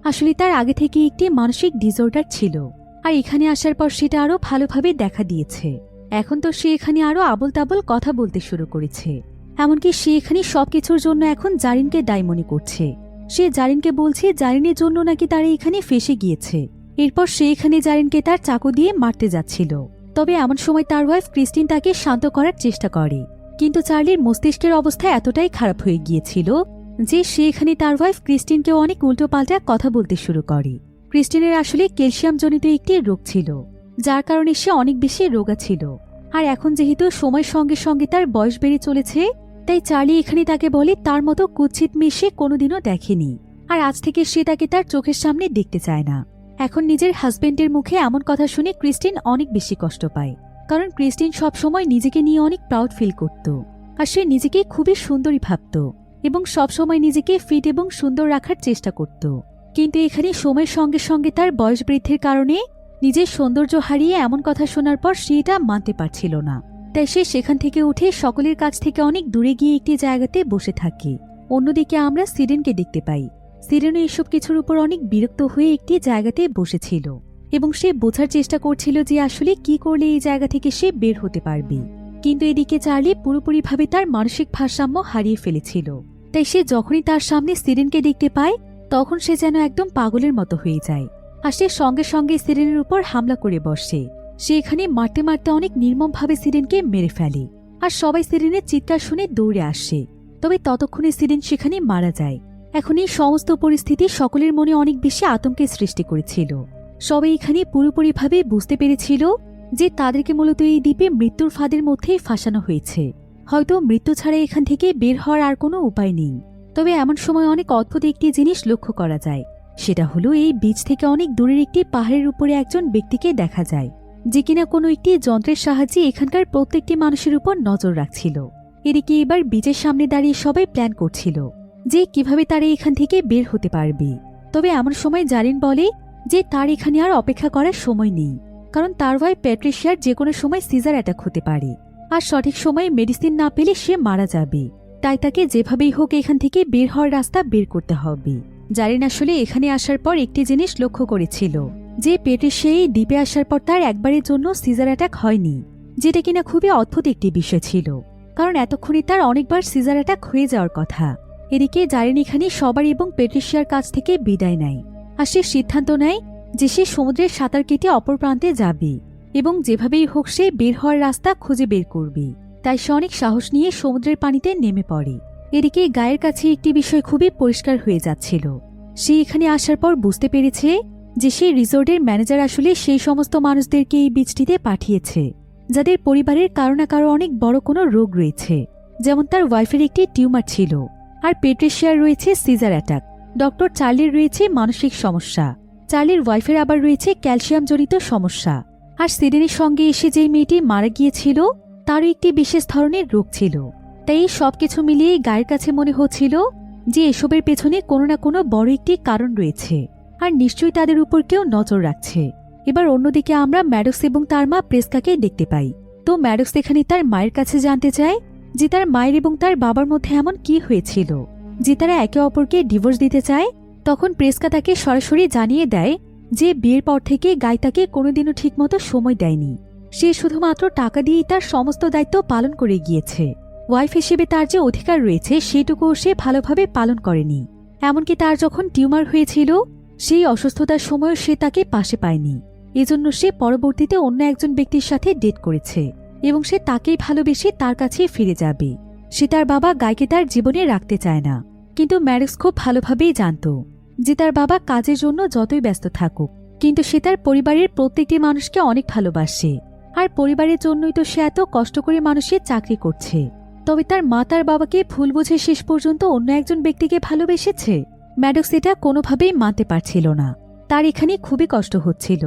আসলে তার আগে থেকে একটি মানসিক ডিসঅর্ডার ছিল, আর এখানে আসার পর সেটা আরো ভালোভাবে দেখা দিয়েছে। এখন তো সে এখানে আরো আবল তাবল কথা বলতে শুরু করেছে। এমনকি সে এখানে সবকিছুর জন্য এখন জারিনকে দায়ী মনে করছে। সে জারিনকে বলছে জারিনের জন্য নাকি তারা এখানে ফেঁসে গিয়েছে। এরপর সে এখানে জারিনকে তার চাকু দিয়ে মারতে যাচ্ছিল। তবে এমন সময় তার ওয়াইফ ক্রিস্টিন তাকে শান্ত করার চেষ্টা করে, কিন্তু চার্লির মস্তিষ্কের অবস্থা এতটাই খারাপ হয়ে গিয়েছিল যে সে এখানে তার ওয়াইফ ক্রিস্টিনকেও অনেক উল্টোপাল্টা কথা বলতে শুরু করে। ক্রিস্টিনের আসলে ক্যালসিয়ামজনিত একটি রোগ ছিল, যার কারণে সে অনেক বেশি রোগা ছিল। আর এখন যেহেতু সময়ের সঙ্গে সঙ্গে তার বয়স বেড়ে চলেছে, তাই চার্লি এখানে তাকে বলে তার মতো কুৎসিত মেয়ে সে কোনোদিনও দেখেনি, আর আজ থেকে সে তাকে তার চোখের সামনে দেখতে চায় না। এখন নিজের হাজবেন্ডের মুখে এমন কথা শুনে ক্রিস্টিন অনেক বেশি কষ্ট পায়, কারণ ক্রিস্টিন সবসময় নিজেকে নিয়ে অনেক প্রাউড ফিল করত, আর সে নিজেকে খুবই সুন্দরী ভাবত এবং সবসময় নিজেকে ফিট এবং সুন্দর রাখার চেষ্টা করত। কিন্তু এখানে সময়ের সঙ্গে সঙ্গে তার বয়স বৃদ্ধির কারণে নিজের সৌন্দর্য হারিয়ে এমন কথা শোনার পর সে এটা মানতে পারছিল না। তাই সে সেখান থেকে উঠে সকলের কাছ থেকে অনেক দূরে গিয়ে একটি জায়গাতে বসে থাকে। অন্যদিকে আমরা সিরেনকে দেখতে পাই। সিরেনও এসব কিছুর উপর অনেক বিরক্ত হয়ে একটি জায়গাতে বসেছিল এবং সে বোঝার চেষ্টা করছিল যে আসলে কি করলে এই জায়গা থেকে সে বের হতে পারবে। কিন্তু এদিকে চার্লি পুরোপুরিভাবে তার মানসিক ভারসাম্য হারিয়ে ফেলেছিল। তাই সে যখনই তার সামনে সিরেনকে দেখতে পায়, তখন সে যেন একদম পাগলের মতো হয়ে যায়, আর সে সঙ্গে সঙ্গে সিরেনের উপর হামলা করে বসে। সে এখানে মারতে মারতে অনেক নির্মমভাবে সিরেনকে মেরে ফেলে, আর সবাই সিরেনের চিৎকার শুনে দৌড়ে আসে। তবে ততক্ষণে সিরেন সেখানে মারা যায়। এখন এই সমস্ত পরিস্থিতি সকলের মনে অনেক বেশি আতঙ্কের সৃষ্টি করেছিল। সবাই এখানে পুরোপুরিভাবে বুঝতে পেরেছিল যে তাদেরকে মূলত এই দ্বীপে মৃত্যুর ফাঁদের মধ্যেই ফাঁসানো হয়েছে। হয়তো মৃত্যু ছাড়া এখান থেকে বের হওয়ার আর কোনো উপায় নেই। তবে এমন সময় অনেক অদ্ভুত একটি জিনিস লক্ষ্য করা যায়। সেটা হলো এই বীচ থেকে অনেক দূরের একটি পাহাড়ের উপরে একজন ব্যক্তিকে দেখা যায়, যে কিনা কোনো একটি যন্ত্রের সাহায্যে এখানকার প্রত্যেকটি মানুষের উপর নজর রাখছিল। এদিকে এবার বীচের সামনে দাঁড়িয়ে সবাই প্ল্যান করছিল যে কিভাবে তারা এখান থেকে বের হতে পারবে। তবে এমন সময় জারিন বলে যে তার এখানে আর অপেক্ষা করার সময় নেই, কারণ তার ওয়াইফ প্যাট্রিশিয়ার যে কোনো সময় সিজার অ্যাটাক হতে পারে, আর সঠিক সময়ে মেডিসিন না পেলে সে মারা যাবে। তাই তাকে যেভাবেই হোক এখান থেকে বের হওয়ার রাস্তা বের করতে হবে। জারিন আসলে এখানে আসার পর একটি জিনিস লক্ষ্য করেছিল যে প্যাট্রিশিয়া এই দ্বীপে আসার পর তার একবারের জন্য সিজার অ্যাটাক হয়নি, যেটা কিনা খুবই অদ্ভুত একটি বিষয় ছিল, কারণ এতক্ষণে তার অনেকবার সিজার অ্যাটাক হয়ে যাওয়ার কথা। এদিকে জারিন এখানে সবার এবং প্যাট্রিশিয়ার কাছ থেকে বিদায় নেয়, আর সে সিদ্ধান্ত নেয় যে সে সমুদ্রের সাঁতার কেটে অপর প্রান্তে যাবে এবং যেভাবেই হোক সে বের হওয়ার রাস্তা খুঁজে বের করবে। তাই সে অনেক সাহস নিয়ে সমুদ্রের পানিতে নেমে পড়ে। এদিকে গায়ের কাছে একটি বিষয় খুবই পরিষ্কার হয়ে যাচ্ছিল। সে এখানে আসার পর বুঝতে পেরেছে যে সেই রিসোর্টের ম্যানেজার আসলে সেই সমস্ত মানুষদেরকে এই বিচটিতে পাঠিয়েছে যাদের পরিবারের কারো না কারো অনেক বড় কোনো রোগ রয়েছে, যেমন তার ওয়াইফের একটি টিউমার ছিল, আর প্যাট্রিশিয়ার রয়েছে সিজার অ্যাটাক, ডক্টর চার্লির রয়েছে মানসিক সমস্যা, চার্লির ওয়াইফের আবার রয়েছে ক্যালসিয়ামজনিত সমস্যা। আর সিডনির সঙ্গে এসে যে মেয়েটি মারা গিয়েছিল তারও একটি বিশেষ ধরনের রোগ ছিল। তাই এই সবকিছু মিলিয়ে গায়ের কাছে মনে হচ্ছিল যে এসবের পেছনে কোনো না কোনো বড় একটি কারণ রয়েছে, আর নিশ্চয়ই তাদের উপর কেউ নজর রাখছে। এবার অন্যদিকে আমরা ম্যাডক্স এবং তার মা প্রেস্কাকে দেখতে পাই। তো ম্যাডক্স এখানে তার মায়ের কাছে জানতে চায় যে তার মায়ের এবং তার বাবার মধ্যে এমন কি হয়েছিল যে তারা একে অপরকে ডিভোর্স দিতে চায়। তখন প্রেস্কা তাকে সরাসরি জানিয়ে দেয় যে বিয়ের পর থেকে গাই তাকে কোনোদিনও ঠিকমতো সময় দেয়নি। সে শুধুমাত্র টাকা দিয়েই তার সমস্ত দায়িত্ব পালন করে গিয়েছে। ওয়াইফ হিসেবে তার যে অধিকার রয়েছে সেটুকুও সে ভালোভাবে পালন করেনি। এমনকি তার যখন টিউমার হয়েছিল সেই অসুস্থতার সময়ও সে তাকে পাশে পায়নি। এজন্য সে পরবর্তীতে অন্য একজন ব্যক্তির সাথে ডেট করেছে এবং সে তাকেই ভালোবেসে তার কাছেই ফিরে যাবে। সে তার বাবা গাইকে তার জীবনে রাখতে চায় না। কিন্তু ম্যাডক্স খুব ভালোভাবেই জানত যে তার বাবা কাজের জন্য যতই ব্যস্ত থাকুক কিন্তু সে তার পরিবারের প্রত্যেকটি মানুষকে অনেক ভালোবাসে, আর পরিবারের জন্যই তো সে এত কষ্ট করে মানুষের চাকরি করছে। তবে তার মা তার বাবাকে ভুল বুঝে শেষ পর্যন্ত অন্য একজন ব্যক্তিকে ভালোবেসেছে। ম্যাডক্স এটা কোনোভাবেই মানতে পারছিল না। তার এখানে খুবই কষ্ট হচ্ছিল।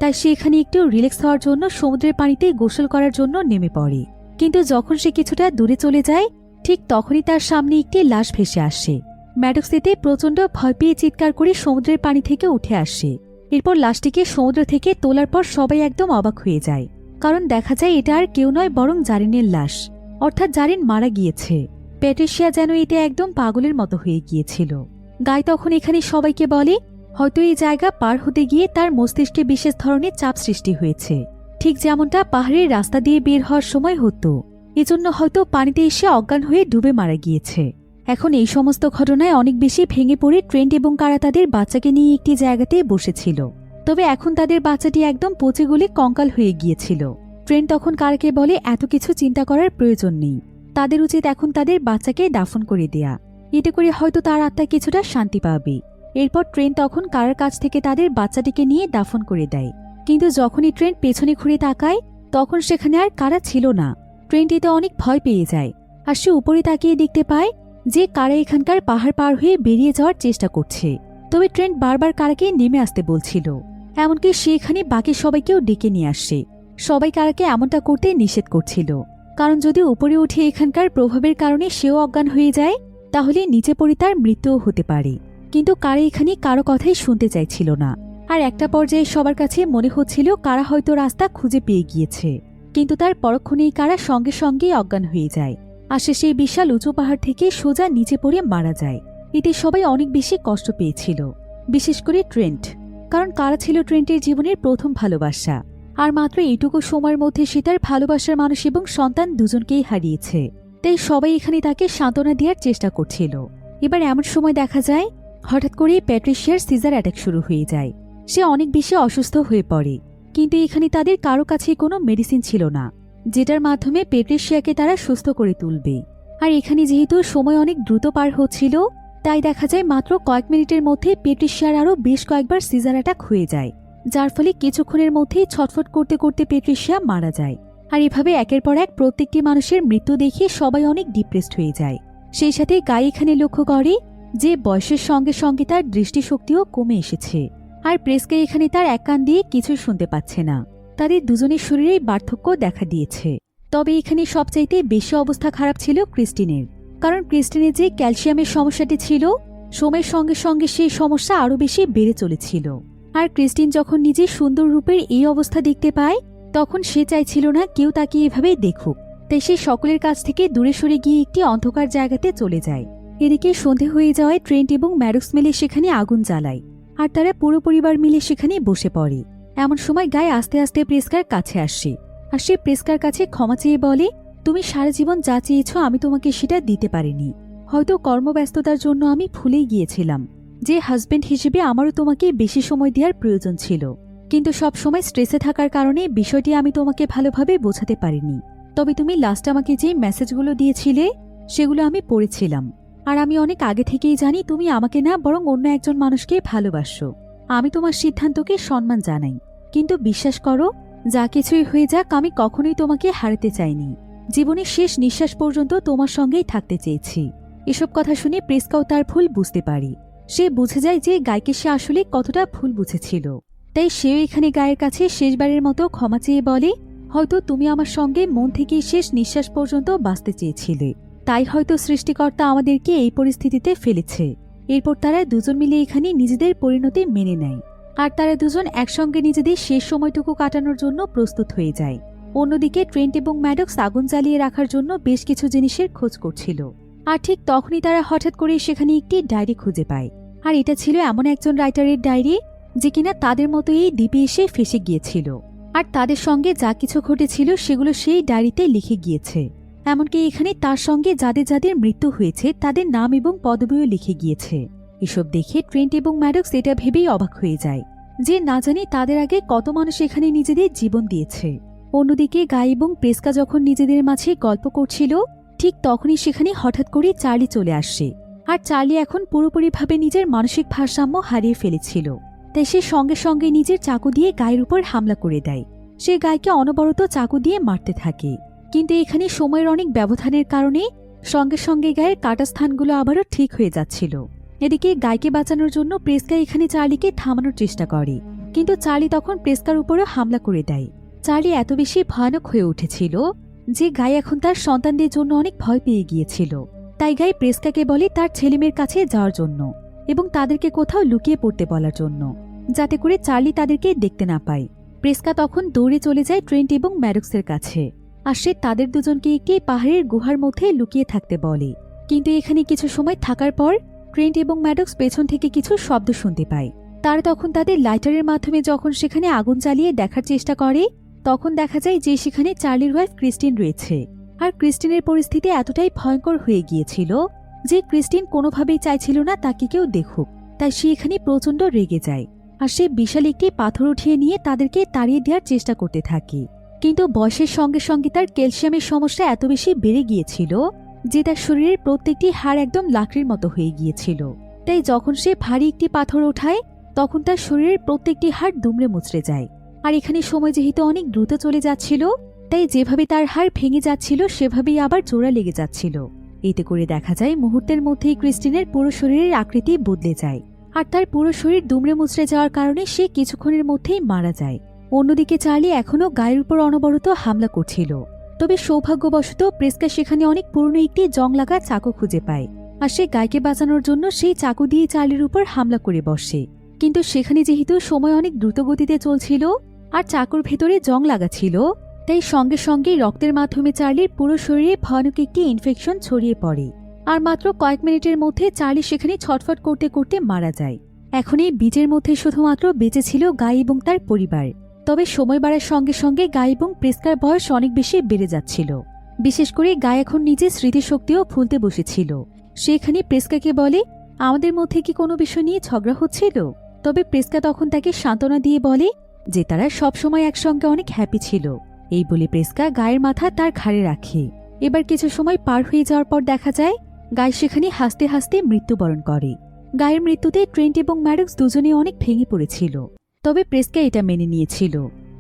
তাই সে এখানে একটু রিল্যাক্স হওয়ার জন্য সমুদ্রের পানিতে গোসল করার জন্য নেমে পড়ে। কিন্তু যখন সে কিছুটা দূরে চলে যায় ঠিক তখনই তার সামনে একটি লাশ ভেসে আসে। ম্যাডক্স এতে প্রচণ্ড ভয় পেয়ে চিৎকার করে সমুদ্রের পানি থেকে উঠে আসে। এরপর লাশটিকে সমুদ্র থেকে তোলার পর সবাই একদম অবাক হয়ে যায়, কারণ দেখা যায় এটা আর কেউ নয় বরং জারিনের লাশ, অর্থাৎ জারিন মারা গিয়েছে। প্যাট্রিসিয়া যেন এতে একদম পাগলের মতো হয়ে গিয়েছিল। গাই তখন এখানে সবাইকে বলে হয়তো এই জায়গা পার হতে গিয়ে তার মস্তিষ্কে বিশেষ ধরনের চাপ সৃষ্টি হয়েছে, ঠিক যেমনটা পাহাড়ের রাস্তা দিয়ে বের হওয়ার সময় হতো। এজন্য হয়তো পানিতে এসে অজ্ঞান হয়ে ডুবে মারা গিয়েছে। এখন এই সমস্ত ঘটনায় অনেক বেশি ভেঙে পড়ে ট্রেন্ট এবং কারা তাদের বাচ্চাকে নিয়ে একটি জায়গাতে বসেছিল। তবে এখন তাদের বাচ্চাটি একদম পচে গলে কঙ্কাল হয়ে গিয়েছিল। ট্রেন্ট তখন কারাকে বলে এত কিছু চিন্তা করার প্রয়োজন নেই, তাদের উচিত এখন তাদের বাচ্চাকে দাফন করে দেয়া। এতে করে হয়তো তার আত্মা কিছুটা শান্তি পাবে। এরপর ট্রেন্ট তখন কারার কাছ থেকে তাদের বাচ্চাটিকে নিয়ে দাফন করে দেয়। কিন্তু যখনই ট্রেন্ট পেছনে ঘুরে তাকায় তখন সেখানে আর কারা ছিল না। ট্রেন্ট এতে অনেক ভয় পেয়ে যায়, আর সে উপরে তাকিয়ে দেখতে পায় যে কারা এখানকার পাহাড় পার হয়ে বেরিয়ে যাওয়ার চেষ্টা করছে। তবে ট্রেন্ট বারবার কারাকে নেমে আসতে বলছিল। এমনকি সে এখানে বাকি সবাইকেও ডেকে নিয়ে আসে। সবাই কারাকে এমনটা করতে নিষেধ করছিল, কারণ যদি উপরে উঠে এখানকার প্রভাবের কারণে সেও অজ্ঞান হয়ে যায় তাহলে নিচে পড়ে তার মৃত্যুও হতে পারে। কিন্তু কারা এখানে কারো কথাই শুনতে চাইছিল না। আর একটা পর্যায়ে সবার কাছে মনে হচ্ছিল কারা হয়তো রাস্তা খুঁজে পেয়ে গিয়েছে, কিন্তু তার পরক্ষণেই কারা সঙ্গে সঙ্গেই অজ্ঞান হয়ে যায়। আসে সেই বিশাল উঁচু পাহাড় থেকে সোজা নিচে পড়ে মারা যায়। এতে সবাই অনেক বেশি কষ্ট পেয়েছিল, বিশেষ করে ট্রেন্ট, কারণ কারা ছিল ট্রেন্টের জীবনের প্রথম ভালোবাসা। আর মাত্র এইটুকু সময়ের মধ্যে সে তার ভালোবাসার মানুষ এবং সন্তান দুজনকেই হারিয়েছে। তাই সবাই এখানে তাকে সান্ত্বনা দেওয়ার চেষ্টা করছিল। এবার এমন সময় দেখা যায় হঠাৎ করে প্যাট্রিসিয়ার সিজার অ্যাটাক শুরু হয়ে যায়। সে অনেক বেশি অসুস্থ হয়ে পড়ে, কিন্তু এখানে তাদের কারো কাছে কোনো মেডিসিন ছিল না যেটার মাধ্যমে প্যাট্রিসিয়াকে তারা সুস্থ করে তুলবে। আর এখানে যেহেতু সময় অনেক দ্রুত পার হচ্ছিল তাই দেখা যায় মাত্র কয়েক মিনিটের মধ্যে প্যাট্রিসিয়ার আরও বেশ কয়েকবার সিজার অ্যাটাক হয়ে যায়, যার ফলে কিছুক্ষণের মধ্যেই ছটফট করতে করতে প্যাট্রিসিয়া মারা যায়। আর এভাবে একের পর এক প্রত্যেকটি মানুষের মৃত্যু দেখে সবাই অনেক ডিপ্রেসড হয়ে যায়। সেই সাথে গাই এখানে লক্ষ্য করে যে বয়সের সঙ্গে সঙ্গে তার দৃষ্টিশক্তিও কমে এসেছে। আর প্রেসকে এখানে তার এক কান দিয়ে কিছুই শুনতে পাচ্ছে না। তাদের দুজনের শরীরেই পার্থক্য দেখা দিয়েছে। তবে এখানে সবচাইতে বেশি অবস্থা খারাপ ছিল ক্রিস্টিনের, কারণ ক্রিস্টিনের যে ক্যালসিয়ামের সমস্যাটি ছিল সময়ের সঙ্গে সঙ্গে সেই সমস্যা আরও বেশি বেড়ে চলেছিল। আর ক্রিস্টিন যখন নিজের সুন্দর রূপের এই অবস্থা দেখতে পায় তখন সে চাইছিল না কেউ তাকে এভাবে দেখুক, তাই সে সকলের কাছ থেকে দূরে সরে গিয়ে একটি অন্ধকার জায়গাতে চলে যায়। এদিকে সন্ধে হয়ে যাওয়ায় ট্রেন্ট এবং ম্যাডক্স মিলে সেখানে আগুন জ্বালায়, আর তারা পুরো পরিবার মিলে সেখানে বসে পড়ে। এমন সময় গায়ে আস্তে আস্তে প্রেস্কার কাছে আসে, আর সে প্রেস্কার কাছে ক্ষমা চেয়ে বলে তুমি সারা জীবন যা চেয়েছ আমি তোমাকে সেটা দিতে পারিনি। হয়তো কর্মব্যস্ততার জন্য আমি ভুলেই গিয়েছিলাম যে হাজবেন্ড হিসেবে আমারও তোমাকে বেশি সময় দেওয়ার প্রয়োজন ছিল, কিন্তু সব সময় স্ট্রেসে থাকার কারণে বিষয়টি আমি তোমাকে ভালোভাবে বোঝাতে পারিনি। তবে তুমি লাস্ট আমাকে যে মেসেজগুলো দিয়েছিলে সেগুলো আমি পড়েছিলাম, আর আমি অনেক আগে থেকেই জানি তুমি আমাকে না বরং অন্য একজন মানুষকে ভালোবাসো। আমি তোমার সিদ্ধান্তকে সম্মান জানাই, কিন্তু বিশ্বাস করো যা কিছুই হয়ে যাক আমি কখনোই তোমাকে হারাতে চাইনি। জীবনের শেষ নিঃশ্বাস পর্যন্ত তোমার সঙ্গেই থাকতে চেয়েছি। এসব কথা শুনে প্রেস্কাও তার ভুল বুঝতে পারি। সে বুঝে যায় যে গাইকে সে আসলে কতটা ভুল বুঝেছিল। তাই সেও এখানে গায়ের কাছে শেষবারের মতো ক্ষমা চেয়ে বলে, হয়তো তুমি আমার সঙ্গে মন থেকে শেষ নিঃশ্বাস পর্যন্ত বাঁচতে চেয়েছিলে, তাই হয়তো সৃষ্টিকর্তা আমাদেরকে এই পরিস্থিতিতে ফেলেছে। এরপর তারা দুজন মিলে এখানে নিজেদের পরিণতি মেনে নেয়, আর তারা দুজন একসঙ্গে নিজেদের শেষ সময়টুকু কাটানোর জন্য প্রস্তুত হয়ে যায়। অন্যদিকে ট্রেন্ট এবং ম্যাডক্স আগুন জ্বালিয়ে রাখার জন্য বেশ কিছু জিনিসের খোঁজ করছিল, আর ঠিক তখনই তারা হঠাৎ করে সেখানে একটি ডায়েরি খুঁজে পায়। আর এটা ছিল এমন একজন রাইটারের ডায়েরি যে কিনা তাদের মতো এই দ্বীপে এসে ফেসে গিয়েছিল, আর তাদের সঙ্গে যা কিছু ঘটেছিল সেগুলো সেই ডায়েরিতে লিখে গিয়েছে। এমনকি এখানে তার সঙ্গে যাদের যাদের মৃত্যু হয়েছে তাদের নাম এবং পদবিও লিখে গিয়েছে। এসব দেখে ট্রেন্ট এবং ম্যাডক্স এটা ভেবেই অবাক হয়ে যায় যে না জানি তাদের আগে কত মানুষ এখানে নিজেদের জীবন দিয়েছে। অন্যদিকে গাই এবং প্রেস্কা যখন নিজেদের মাঝে গল্প করছিল, ঠিক তখনই সেখানে হঠাৎ করে চার্লি চলে আসে। আর চার্লি এখন পুরোপুরিভাবে নিজের মানসিক ভারসাম্য হারিয়ে ফেলেছিল, তাই সে সঙ্গে সঙ্গে নিজের চাকু দিয়ে গায়ের উপর হামলা করে দেয়। সে গাইকে অনবরত চাকু দিয়ে মারতে থাকে, কিন্তু এখানে সময়ের অনেক ব্যবধানের কারণে সঙ্গে সঙ্গে গায়ের কাটা স্থানগুলো আবারও ঠিক হয়ে যাচ্ছিল। এদিকে গাইকে বাঁচানোর জন্য প্রেস্কা এখানে চার্লিকে থামানোর চেষ্টা করে, কিন্তু চার্লি তখন প্রেস্কার উপরেও হামলা করে দেয়। চার্লি এত বেশি ভয়ানক হয়ে উঠেছিল যে গাই এখন তার সন্তানদের জন্য অনেক ভয় পেয়ে গিয়েছিল। তাই গাই প্রেস্কাকে বলে তার ছেলেমেয়ের কাছে যাওয়ার জন্য এবং তাদেরকে কোথাও লুকিয়ে পড়তে বলার জন্য, যাতে করে চার্লি তাদেরকে দেখতে না পায়। প্রেস্কা তখন দৌড়ে চলে যায় ট্রেন্ট এবং ম্যাডক্সের কাছে, আর সে তাদের দুজনকে একটি পাহাড়ের গুহার মধ্যে লুকিয়ে থাকতে বলে। কিন্তু এখানে কিছু সময় থাকার পর ট্রেন্ট এবং ম্যাডক্স পেছন থেকে কিছু শব্দ শুনতে পায়। তারা তখন তাদের লাইটারের মাধ্যমে যখন সেখানে আগুন জ্বালিয়ে দেখার চেষ্টা করে, তখন দেখা যায় যে সেখানে চার্লির ওয়াইফ ক্রিস্টিন রয়েছে। আর ক্রিস্টিনের পরিস্থিতি এতটাই ভয়ঙ্কর হয়ে গিয়েছিল যে ক্রিস্টিন কোনোভাবেই চাইছিল না তাকে কেউ দেখুক, তাই সে এখানে প্রচণ্ড রেগে যায়। আর সে বিশাল একটি পাথর উঠিয়ে নিয়ে তাদেরকে তাড়িয়ে দেওয়ার চেষ্টা করতে থাকে। কিন্তু বয়সের সঙ্গে সঙ্গে তার ক্যালসিয়ামের সমস্যা এত বেশি বেড়ে গিয়েছিল যে তার শরীরের প্রত্যেকটি হাড় একদম লাকড়ির মতো হয়ে গিয়েছিল। তাই যখন সে ভারী একটি পাথর ওঠায় তখন তার শরীরের প্রত্যেকটি হাড় দুমড়ে মুচড়ে যায়। আর এখানে সময় যেহেতু অনেক দ্রুত চলে যাচ্ছিল, তাই যেভাবে তার হাড় ভেঙে যাচ্ছিল সেভাবেই আবার জোড়া লেগে যাচ্ছিল। এতে করে দেখা যায় মুহূর্তের মধ্যেই ক্রিস্টিনের পুরো শরীরের আকৃতি বদলে যায়, আর তার পুরো শরীর দুমড়ে মুচড়ে যাওয়ার কারণে সে কিছুক্ষণের মধ্যেই মারা যায়। অন্যদিকে চার্লি এখনও গায়ের উপর অনবরত হামলা করছিল। তবে সৌভাগ্যবশত প্রেস্কা সেখানে অনেক পুরনো একটি জং লাগা চাকু খুঁজে পায়, আর সে গাইকে বাঁচানোর জন্য সেই চাকু দিয়ে চার্লির উপর হামলা করে বসে। কিন্তু সেখানে যেহেতু সময় অনেক দ্রুতগতিতে চলছিল আর চাকুর ভেতরে জং লাগা ছিল, তাই সঙ্গে সঙ্গে রক্তের মাধ্যমে চার্লির পুরো শরীরে ভয়ানক একটি ইনফেকশন ছড়িয়ে পড়ে। আর মাত্র কয়েক মিনিটের মধ্যে চার্লি সেখানে ছটফট করতে করতে মারা যায়। এখন এই বীজের মধ্যে শুধুমাত্র বেঁচে ছিল গাই এবং তার পরিবার। তবে সময় বাড়ার সঙ্গে সঙ্গে গাই এবং প্রেস্কার বয়স অনেক বেশি বেড়ে যাচ্ছিল। বিশেষ করে গাই এখন নিজের স্মৃতিশক্তিও ভুলতে বসেছিল। সেখানে প্রেস্কাকে বলে, আমাদের মধ্যে কি কোনো বিষয় নিয়ে ঝগড়া হচ্ছিল? তবে প্রেস্কা তখন তাকে সান্ত্বনা দিয়ে বলে যে তারা সবসময় একসঙ্গে অনেক হ্যাপি ছিল। এই বলে প্রেস্কা গায়ের মাথা তার ঘাড়ে রাখে। এবার কিছু সময় পার হয়ে যাওয়ার পর দেখা যায় গাই সেখানে হাসতে হাসতে মৃত্যুবরণ করে। গায়ের মৃত্যুতে ট্রেন্ট এবং ম্যাডক্স দুজনে অনেক ভেঙে পড়েছিল। তবে প্রেস্কা এটা মেনে নিয়েছিল,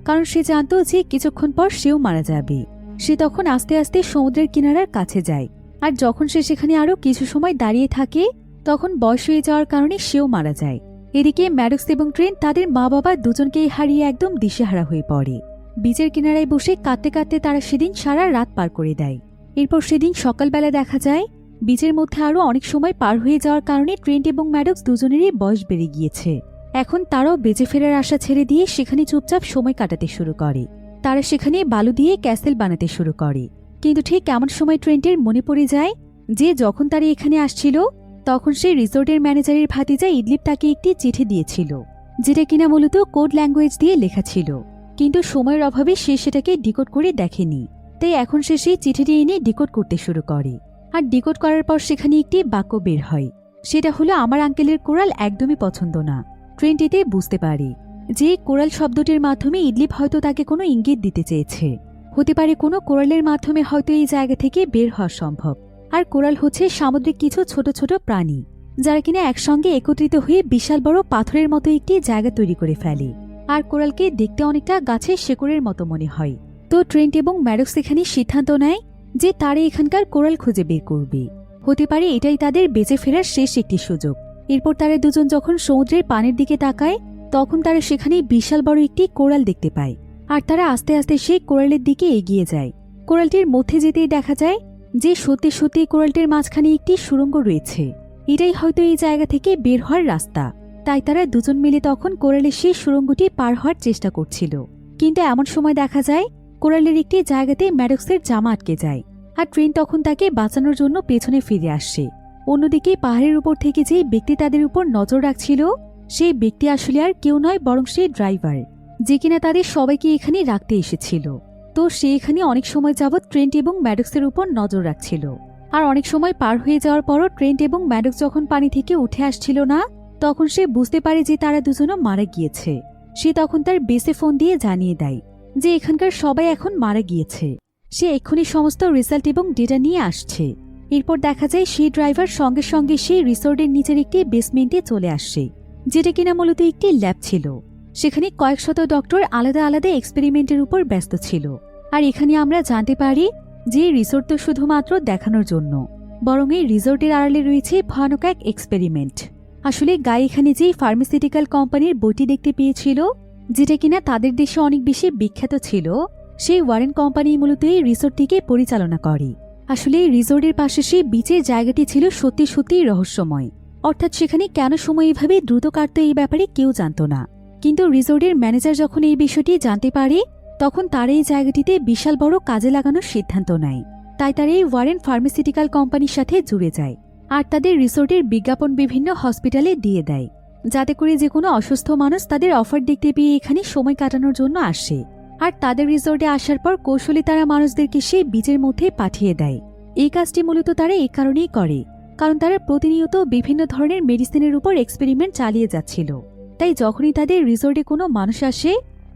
কারণ সে জানত যে কিছুক্ষণ পর সেও মারা যাবে। সে তখন আস্তে আস্তে সমুদ্রের কিনারার কাছে যায়, আর যখন সে সেখানে আরও কিছু সময় দাঁড়িয়ে থাকে তখন বয়স হয়ে যাওয়ার কারণে সেও মারা যায়। এদিকে ম্যাডক্স এবং ট্রেন্ট তাদের মা বাবা দুজনকেই হারিয়ে একদম দিশেহারা হয়ে পড়ে। বিচের কিনারায় বসে কাঁদতে কাঁদতে তারা সেদিন সারা রাত পার করে দেয়। এরপর সেদিন সকালবেলা দেখা যায় বিচের মধ্যে আরও অনেক সময় পার হয়ে যাওয়ার কারণে ট্রেন্ট এবং ম্যাডক্স দুজনেরই বয়স বেড়ে গিয়েছে। এখন তারাও বেঁচে ফেরার আশা ছেড়ে দিয়ে সেখানে চুপচাপ সময় কাটাতে শুরু করে। তারা সেখানে বালু দিয়ে ক্যাসেল বানাতে শুরু করে। কিন্তু ঠিক এমন সময় ট্রেন্টের মনে পড়ে যায় যে যখন তারা এখানে আসছিল তখন সেই রিসোর্টের ম্যানেজারের ভাতিজা ইদলিপ তাকে একটি চিঠি দিয়েছিল, যেটা কিনা মূলত কোড ল্যাঙ্গুয়েজ দিয়ে লেখা ছিল। কিন্তু সময়ের অভাবে সে সেটাকে ডিকোড করে দেখেনি। তাই এখন সে সেই চিঠিটি এনে ডিকোড করতে শুরু করে। আর ডিকোড করার পর সেখানে একটি বাক্য বের হয়, সেটা হলো, আমার আঙ্কেলের কোরাল একদমই পছন্দ না। ট্রেন্ট এতে বুঝতে পারে যে কোরাল শব্দটির মাধ্যমে ইদলিপ হয়তো তাকে কোনো ইঙ্গিত দিতে চেয়েছে। হতে পারে কোনো কোরালের মাধ্যমে হয়তো এই জায়গা থেকে বের হওয়া সম্ভব। আর কোরাল হচ্ছে সামুদ্রিক কিছু ছোট ছোট প্রাণী, যারা কিনা একসঙ্গে একত্রিত হয়ে বিশাল বড় পাথরের মতো একটি জায়গা তৈরি করে ফেলে। আর কোরালকে দেখতে অনেকটা গাছের শেকড়ের মতো মনে হয়। তো ট্রেন্ট এবং ম্যাডক্স এখানে সিদ্ধান্ত নেয় যে তারা এখানকার কোরাল খুঁজে বের করবে। হতে পারে এটাই তাদের বেঁচে ফেরার শেষ একটি সুযোগ। এরপর তারা দুজন যখন সমুদ্রের পানির দিকে তাকায় তখন তারা সেখানে বিশাল বড় একটি কোরাল দেখতে পায়। আর তারা আস্তে আস্তে সেই কোরালের দিকে এগিয়ে যায়। কোরালটির মধ্যে যেতেই দেখা যায় যে সত্যি সত্যি কোরালটির মাঝখানে একটি সুড়ঙ্গ রয়েছে। এটাই হয়তো এই জায়গা থেকে বের হওয়ার রাস্তা। তাই তারা দুজন মিলে তখন কোরালের সেই সুড়ঙ্গটি পার হওয়ার চেষ্টা করছিল। কিন্তু এমন সময় দেখা যায় কোরালের একটি জায়গাতে ম্যাডক্সের জামা আটকে যায়। আর ট্রেন তখন তাকে বাঁচানোর জন্য পেছনে ফিরে আসে। অন্যদিকে পাহাড়ের উপর থেকে যে ব্যক্তি তাদের উপর নজর রাখছিল, সেই ব্যক্তি আসলে আর কেউ নয় বরং সেই ড্রাইভার, যে কিনা তাদের সবাইকে এখানে রাখতে এসেছিল। তো সে এখানে অনেক সময় যাবৎ ট্রেন্ট এবং ম্যাডক্সের উপর নজর রাখছিল। আর অনেক সময় পার হয়ে যাওয়ার পরও ট্রেন্ট এবং ম্যাডক্স যখন পানি থেকে উঠে আসছিল না, তখন সে বুঝতে পারে যে তারা দুজনও মারা গিয়েছে। সে তখন তার বেসে ফোন দিয়ে জানিয়ে দেয় যে এখানকার সবাই এখন মারা গিয়েছে। সে এক্ষুনি সমস্ত রেজাল্ট এবং ডেটা নিয়ে আসছে। এরপর দেখা যায় সেই ড্রাইভার সঙ্গে সঙ্গে সেই রিসোর্টের নিচের একটি বেসমেন্টে চলে আসে, যেটা কিনা মূলত একটি ল্যাব ছিল। সেখানে কয়েক শত ডক্টর আলাদা আলাদা এক্সপেরিমেন্টের উপর ব্যস্ত ছিল। আর এখানে আমরা জানতে পারি যে রিসোর্ট তো শুধুমাত্র দেখানোর জন্য, বরং এই রিসোর্টের আড়ালে রয়েছে ভয়ানক এক এক্সপেরিমেন্ট। আসলে গাই এখানে যে ফার্মাসিউটিক্যাল কোম্পানির বইটি দেখতে পেয়েছিল, যেটা কিনা তাদের দেশে অনেক বেশি বিখ্যাত ছিল, সেই ওয়ারেন কোম্পানি মূলত এই রিসোর্টটিকে পরিচালনা করে। আসলে এই রিসোর্টের পাশে সেই বিচের জায়গাটি ছিল সত্যি সত্যি রহস্যময়। অর্থাৎ সেখানে কেন সময় এভাবে দ্রুত কাটত এই ব্যাপারে কেউ জানত না। কিন্তু রিসোর্টের ম্যানেজার যখন এই বিষয়টি জানতে পারে, তখন তারা এই জায়গাটিতে বিশাল বড় কাজে লাগানোর সিদ্ধান্ত নেয়। তাই তারা এই ওয়ারেন ফার্মাসিউটিক্যাল কোম্পানির সাথে জুড়ে যায় আর তাদের রিসোর্টের বিজ্ঞাপন বিভিন্ন হসপিটালে দিয়ে দেয়, যাতে করে যে কোনো অসুস্থ মানুষ তাদের অফার দেখতে পেয়ে এখানে সময় কাটানোর জন্য আসে। আর তাদের রিসোর্টে আসার পর কৌশলে তারা মানুষদেরকে সেই বীজের মধ্যে পাঠিয়ে দেয়। এই কাজটি মূলত তারা এই কারণেই করে, কারণ তারা প্রতিনিয়ত বিভিন্ন ধরনের মেডিসিনের উপর এক্সপেরিমেন্ট চালিয়ে যাচ্ছিল। তাই যখনই তাদের রিসোর্টে কোনো মানুষ আসে,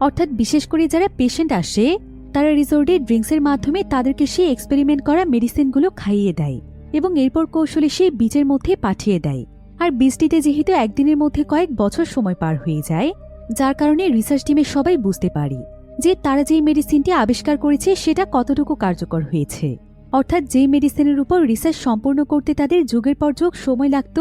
অর্থাৎ বিশেষ করে যারা পেশেন্ট আসে, তারা রিসোর্টে ড্রিঙ্কসের মাধ্যমে তাদেরকে সেই এক্সপেরিমেন্ট করা মেডিসিনগুলো খাইয়ে দেয় এবং এরপর কৌশলে সেই বীজের মধ্যে পাঠিয়ে দেয়। আর বীজটিতে যেহেতু একদিনের মধ্যে কয়েক বছর সময় পার হয়ে যায়, যার কারণে রিসার্চ টিমের সবাই বুঝতে পারে যে তারা যেই মেডিসিনটি আবিষ্কার করেছে সেটা কতটুকু কার্যকর হয়েছে। অর্থাৎ যেই মেডিসিনের উপর রিসার্চ সম্পূর্ণ করতে তাদের যুগের পর যুগ সময় লাগত,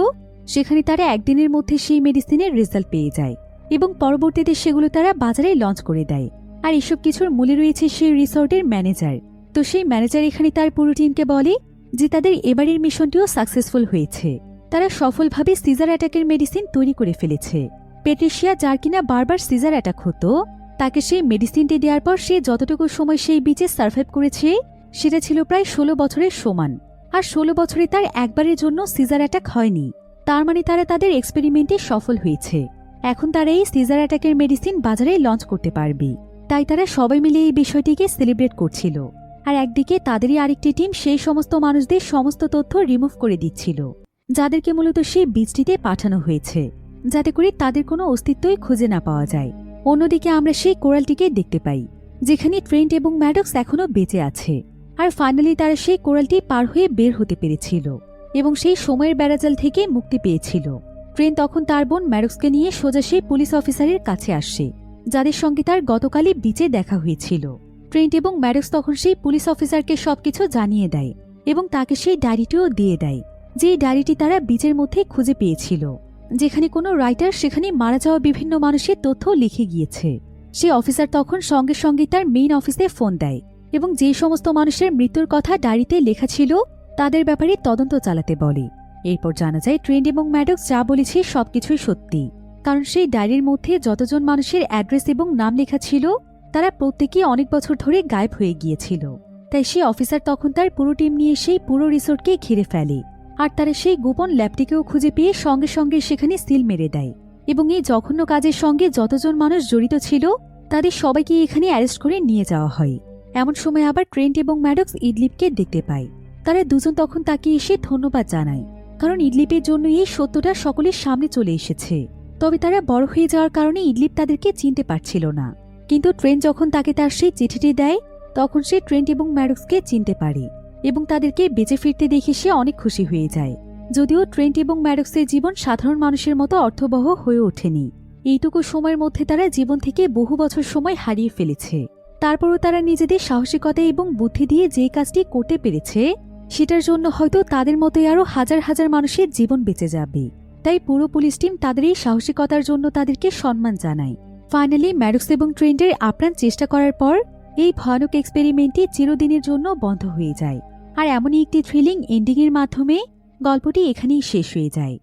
সেখানে তারা একদিনের মধ্যে সেই মেডিসিনের রেজাল্ট পেয়ে যায় এবং পরবর্তীতে সেগুলো তারা বাজারে লঞ্চ করে দেয়। আর এসব কিছুর মূলে রয়েছে সেই রিসোর্টের ম্যানেজার। তো সেই ম্যানেজার এখানে তার পুরো টিমকে বলে যে তাদের এবারের মিশনটিও সাকসেসফুল হয়েছে। তারা সফলভাবে সিজার অ্যাটাকের মেডিসিন তৈরি করে ফেলেছে। পেট্রিশিয়া, যার কিনা বারবার সিজার অ্যাটাক হতো, তাকে সেই মেডিসিনটি দেওয়ার পর সে যতটুকু সময় সেই বিচে সার্ভাইভ করেছে সেটা ছিল প্রায় 16 বছরের সমান। আর 16 বছরে তার একবারের জন্য সিজার অ্যাটাক হয়নি। তার মানে তারা তাদের এক্সপেরিমেন্টে সফল হয়েছে। এখন তারা এই সিজার অ্যাটাকের মেডিসিন বাজারে লঞ্চ করতে পারবে। তাই তারা সবাই মিলে এই বিষয়টিকে সেলিব্রেট করছিল। আর একদিকে তাদেরই আরেকটি টিম সেই সমস্ত মানুষদের সমস্ত তথ্য রিমুভ করে দিচ্ছিল, যাদেরকে মূলত সেই বীজটিতে পাঠানো হয়েছে, যাতে করে তাদের কোনো অস্তিত্বই খুঁজে না পাওয়া যায়। অন্যদিকে আমরা সেই কোরালটিকে দেখতে পাই, যেখানে ট্রেন্ট এবং ম্যাডক্স এখনও বেঁচে আছে। আর ফাইনালি তারা সেই কোরালটি পার হয়ে বের হতে পেরেছিল এবং সেই সময়ের বেড়াজাল থেকে মুক্তি পেয়েছিল। ট্রেন তখন তার বোন ম্যাডক্সকে নিয়ে সোজা সেই পুলিশ অফিসারের কাছে আসে, যাদের সঙ্গে তার গতকালই বিচে দেখা হয়েছিল। ট্রেন্ট এবং ম্যাডক্স তখন সেই পুলিশ অফিসারকে সবকিছু জানিয়ে দেয় এবং তাকে সেই ডায়েরিটিও দিয়ে দেয়, যে ডায়েরিটি তারা বিচের মধ্যে খুঁজে পেয়েছিল, যেখানে কোনো রাইটার সেখানে মারা যাওয়া বিভিন্ন মানুষের তথ্য লিখে গিয়েছে। সেই অফিসার তখন সঙ্গে সঙ্গে তার মেইন অফিসে ফোন দেয় এবং যে সমস্ত মানুষের মৃত্যুর কথা ডায়েরিতে লেখা ছিল তাদের ব্যাপারে তদন্ত চালাতে বলে। এরপর জানা যায় ট্রেন্ট এবং ম্যাডক্স যা বলেছে সবকিছুই সত্যি, কারণ সেই ডায়েরির মধ্যে যতজন মানুষের অ্যাড্রেস এবং নাম লেখা ছিল তারা প্রত্যেকেই অনেক বছর ধরে গায়েব হয়ে গিয়েছিল। তাই সেই অফিসার তখন তার পুরো টিম নিয়ে সেই পুরো রিসোর্টকে ঘিরে ফেলে। আর তারা সেই গোপন ল্যাবটিকেও খুঁজে পেয়ে সঙ্গে সঙ্গে সেখানে সিল মেরে দেয় এবং এই জঘন্য কাজের সঙ্গে যতজন মানুষ জড়িত ছিল তাদের সবাইকে এখানে অ্যারেস্ট করে নিয়ে যাওয়া হয়। এমন সময় আবার ট্রেন্ট এবং ম্যাডক্স ইডলিপকে দেখতে পায়। তারা দুজন তখন তাকে এসে ধন্যবাদ জানায়, কারণ ইডলিপের জন্য এই সত্যটা সকলের সামনে চলে এসেছে। তবে তারা বড় হয়ে যাওয়ার কারণে ইডলিপ তাদেরকে চিনতে পারছিল না। কিন্তু ট্রেন্ট যখন তাকে তার সেই চিঠিটি দেয়, তখন সে ট্রেন্ট এবং ম্যাডক্সকে চিনতে পারে এবং তাদেরকে বেঁচে ফিরতে দেখে সে অনেক খুশি হয়ে যায়। যদিও ট্রেন্ট এবং ম্যাডক্সের জীবন সাধারণ মানুষের মতো অর্থবহ হয়ে ওঠেনি। এইটুকু সময়ের মধ্যে তারা জীবন থেকে বহু বছর সময় হারিয়ে ফেলেছে। তারপরও তারা নিজেদের সাহসিকতা এবং বুদ্ধি দিয়ে যে কাজটি করতে পেরেছে, সেটার জন্য হয়তো তাদের মতোই আরও হাজার হাজার মানুষের জীবন বেঁচে যাবে। তাই পুরো পুলিশ টিম তাদের এই সাহসিকতার জন্য তাদেরকে সম্মান জানায়। ফাইনালি ম্যাডক্স এবং ট্রেন্টের আপ্রাণ চেষ্টা করার পর এই ভয়ানক এক্সপেরিমেন্টটি চিরদিনের জন্য বন্ধ হয়ে যায়। আর এমনই একটি থ্রিলিং এন্ডিংয়ের মাধ্যমে গল্পটি এখানেই শেষ হয়ে যায়।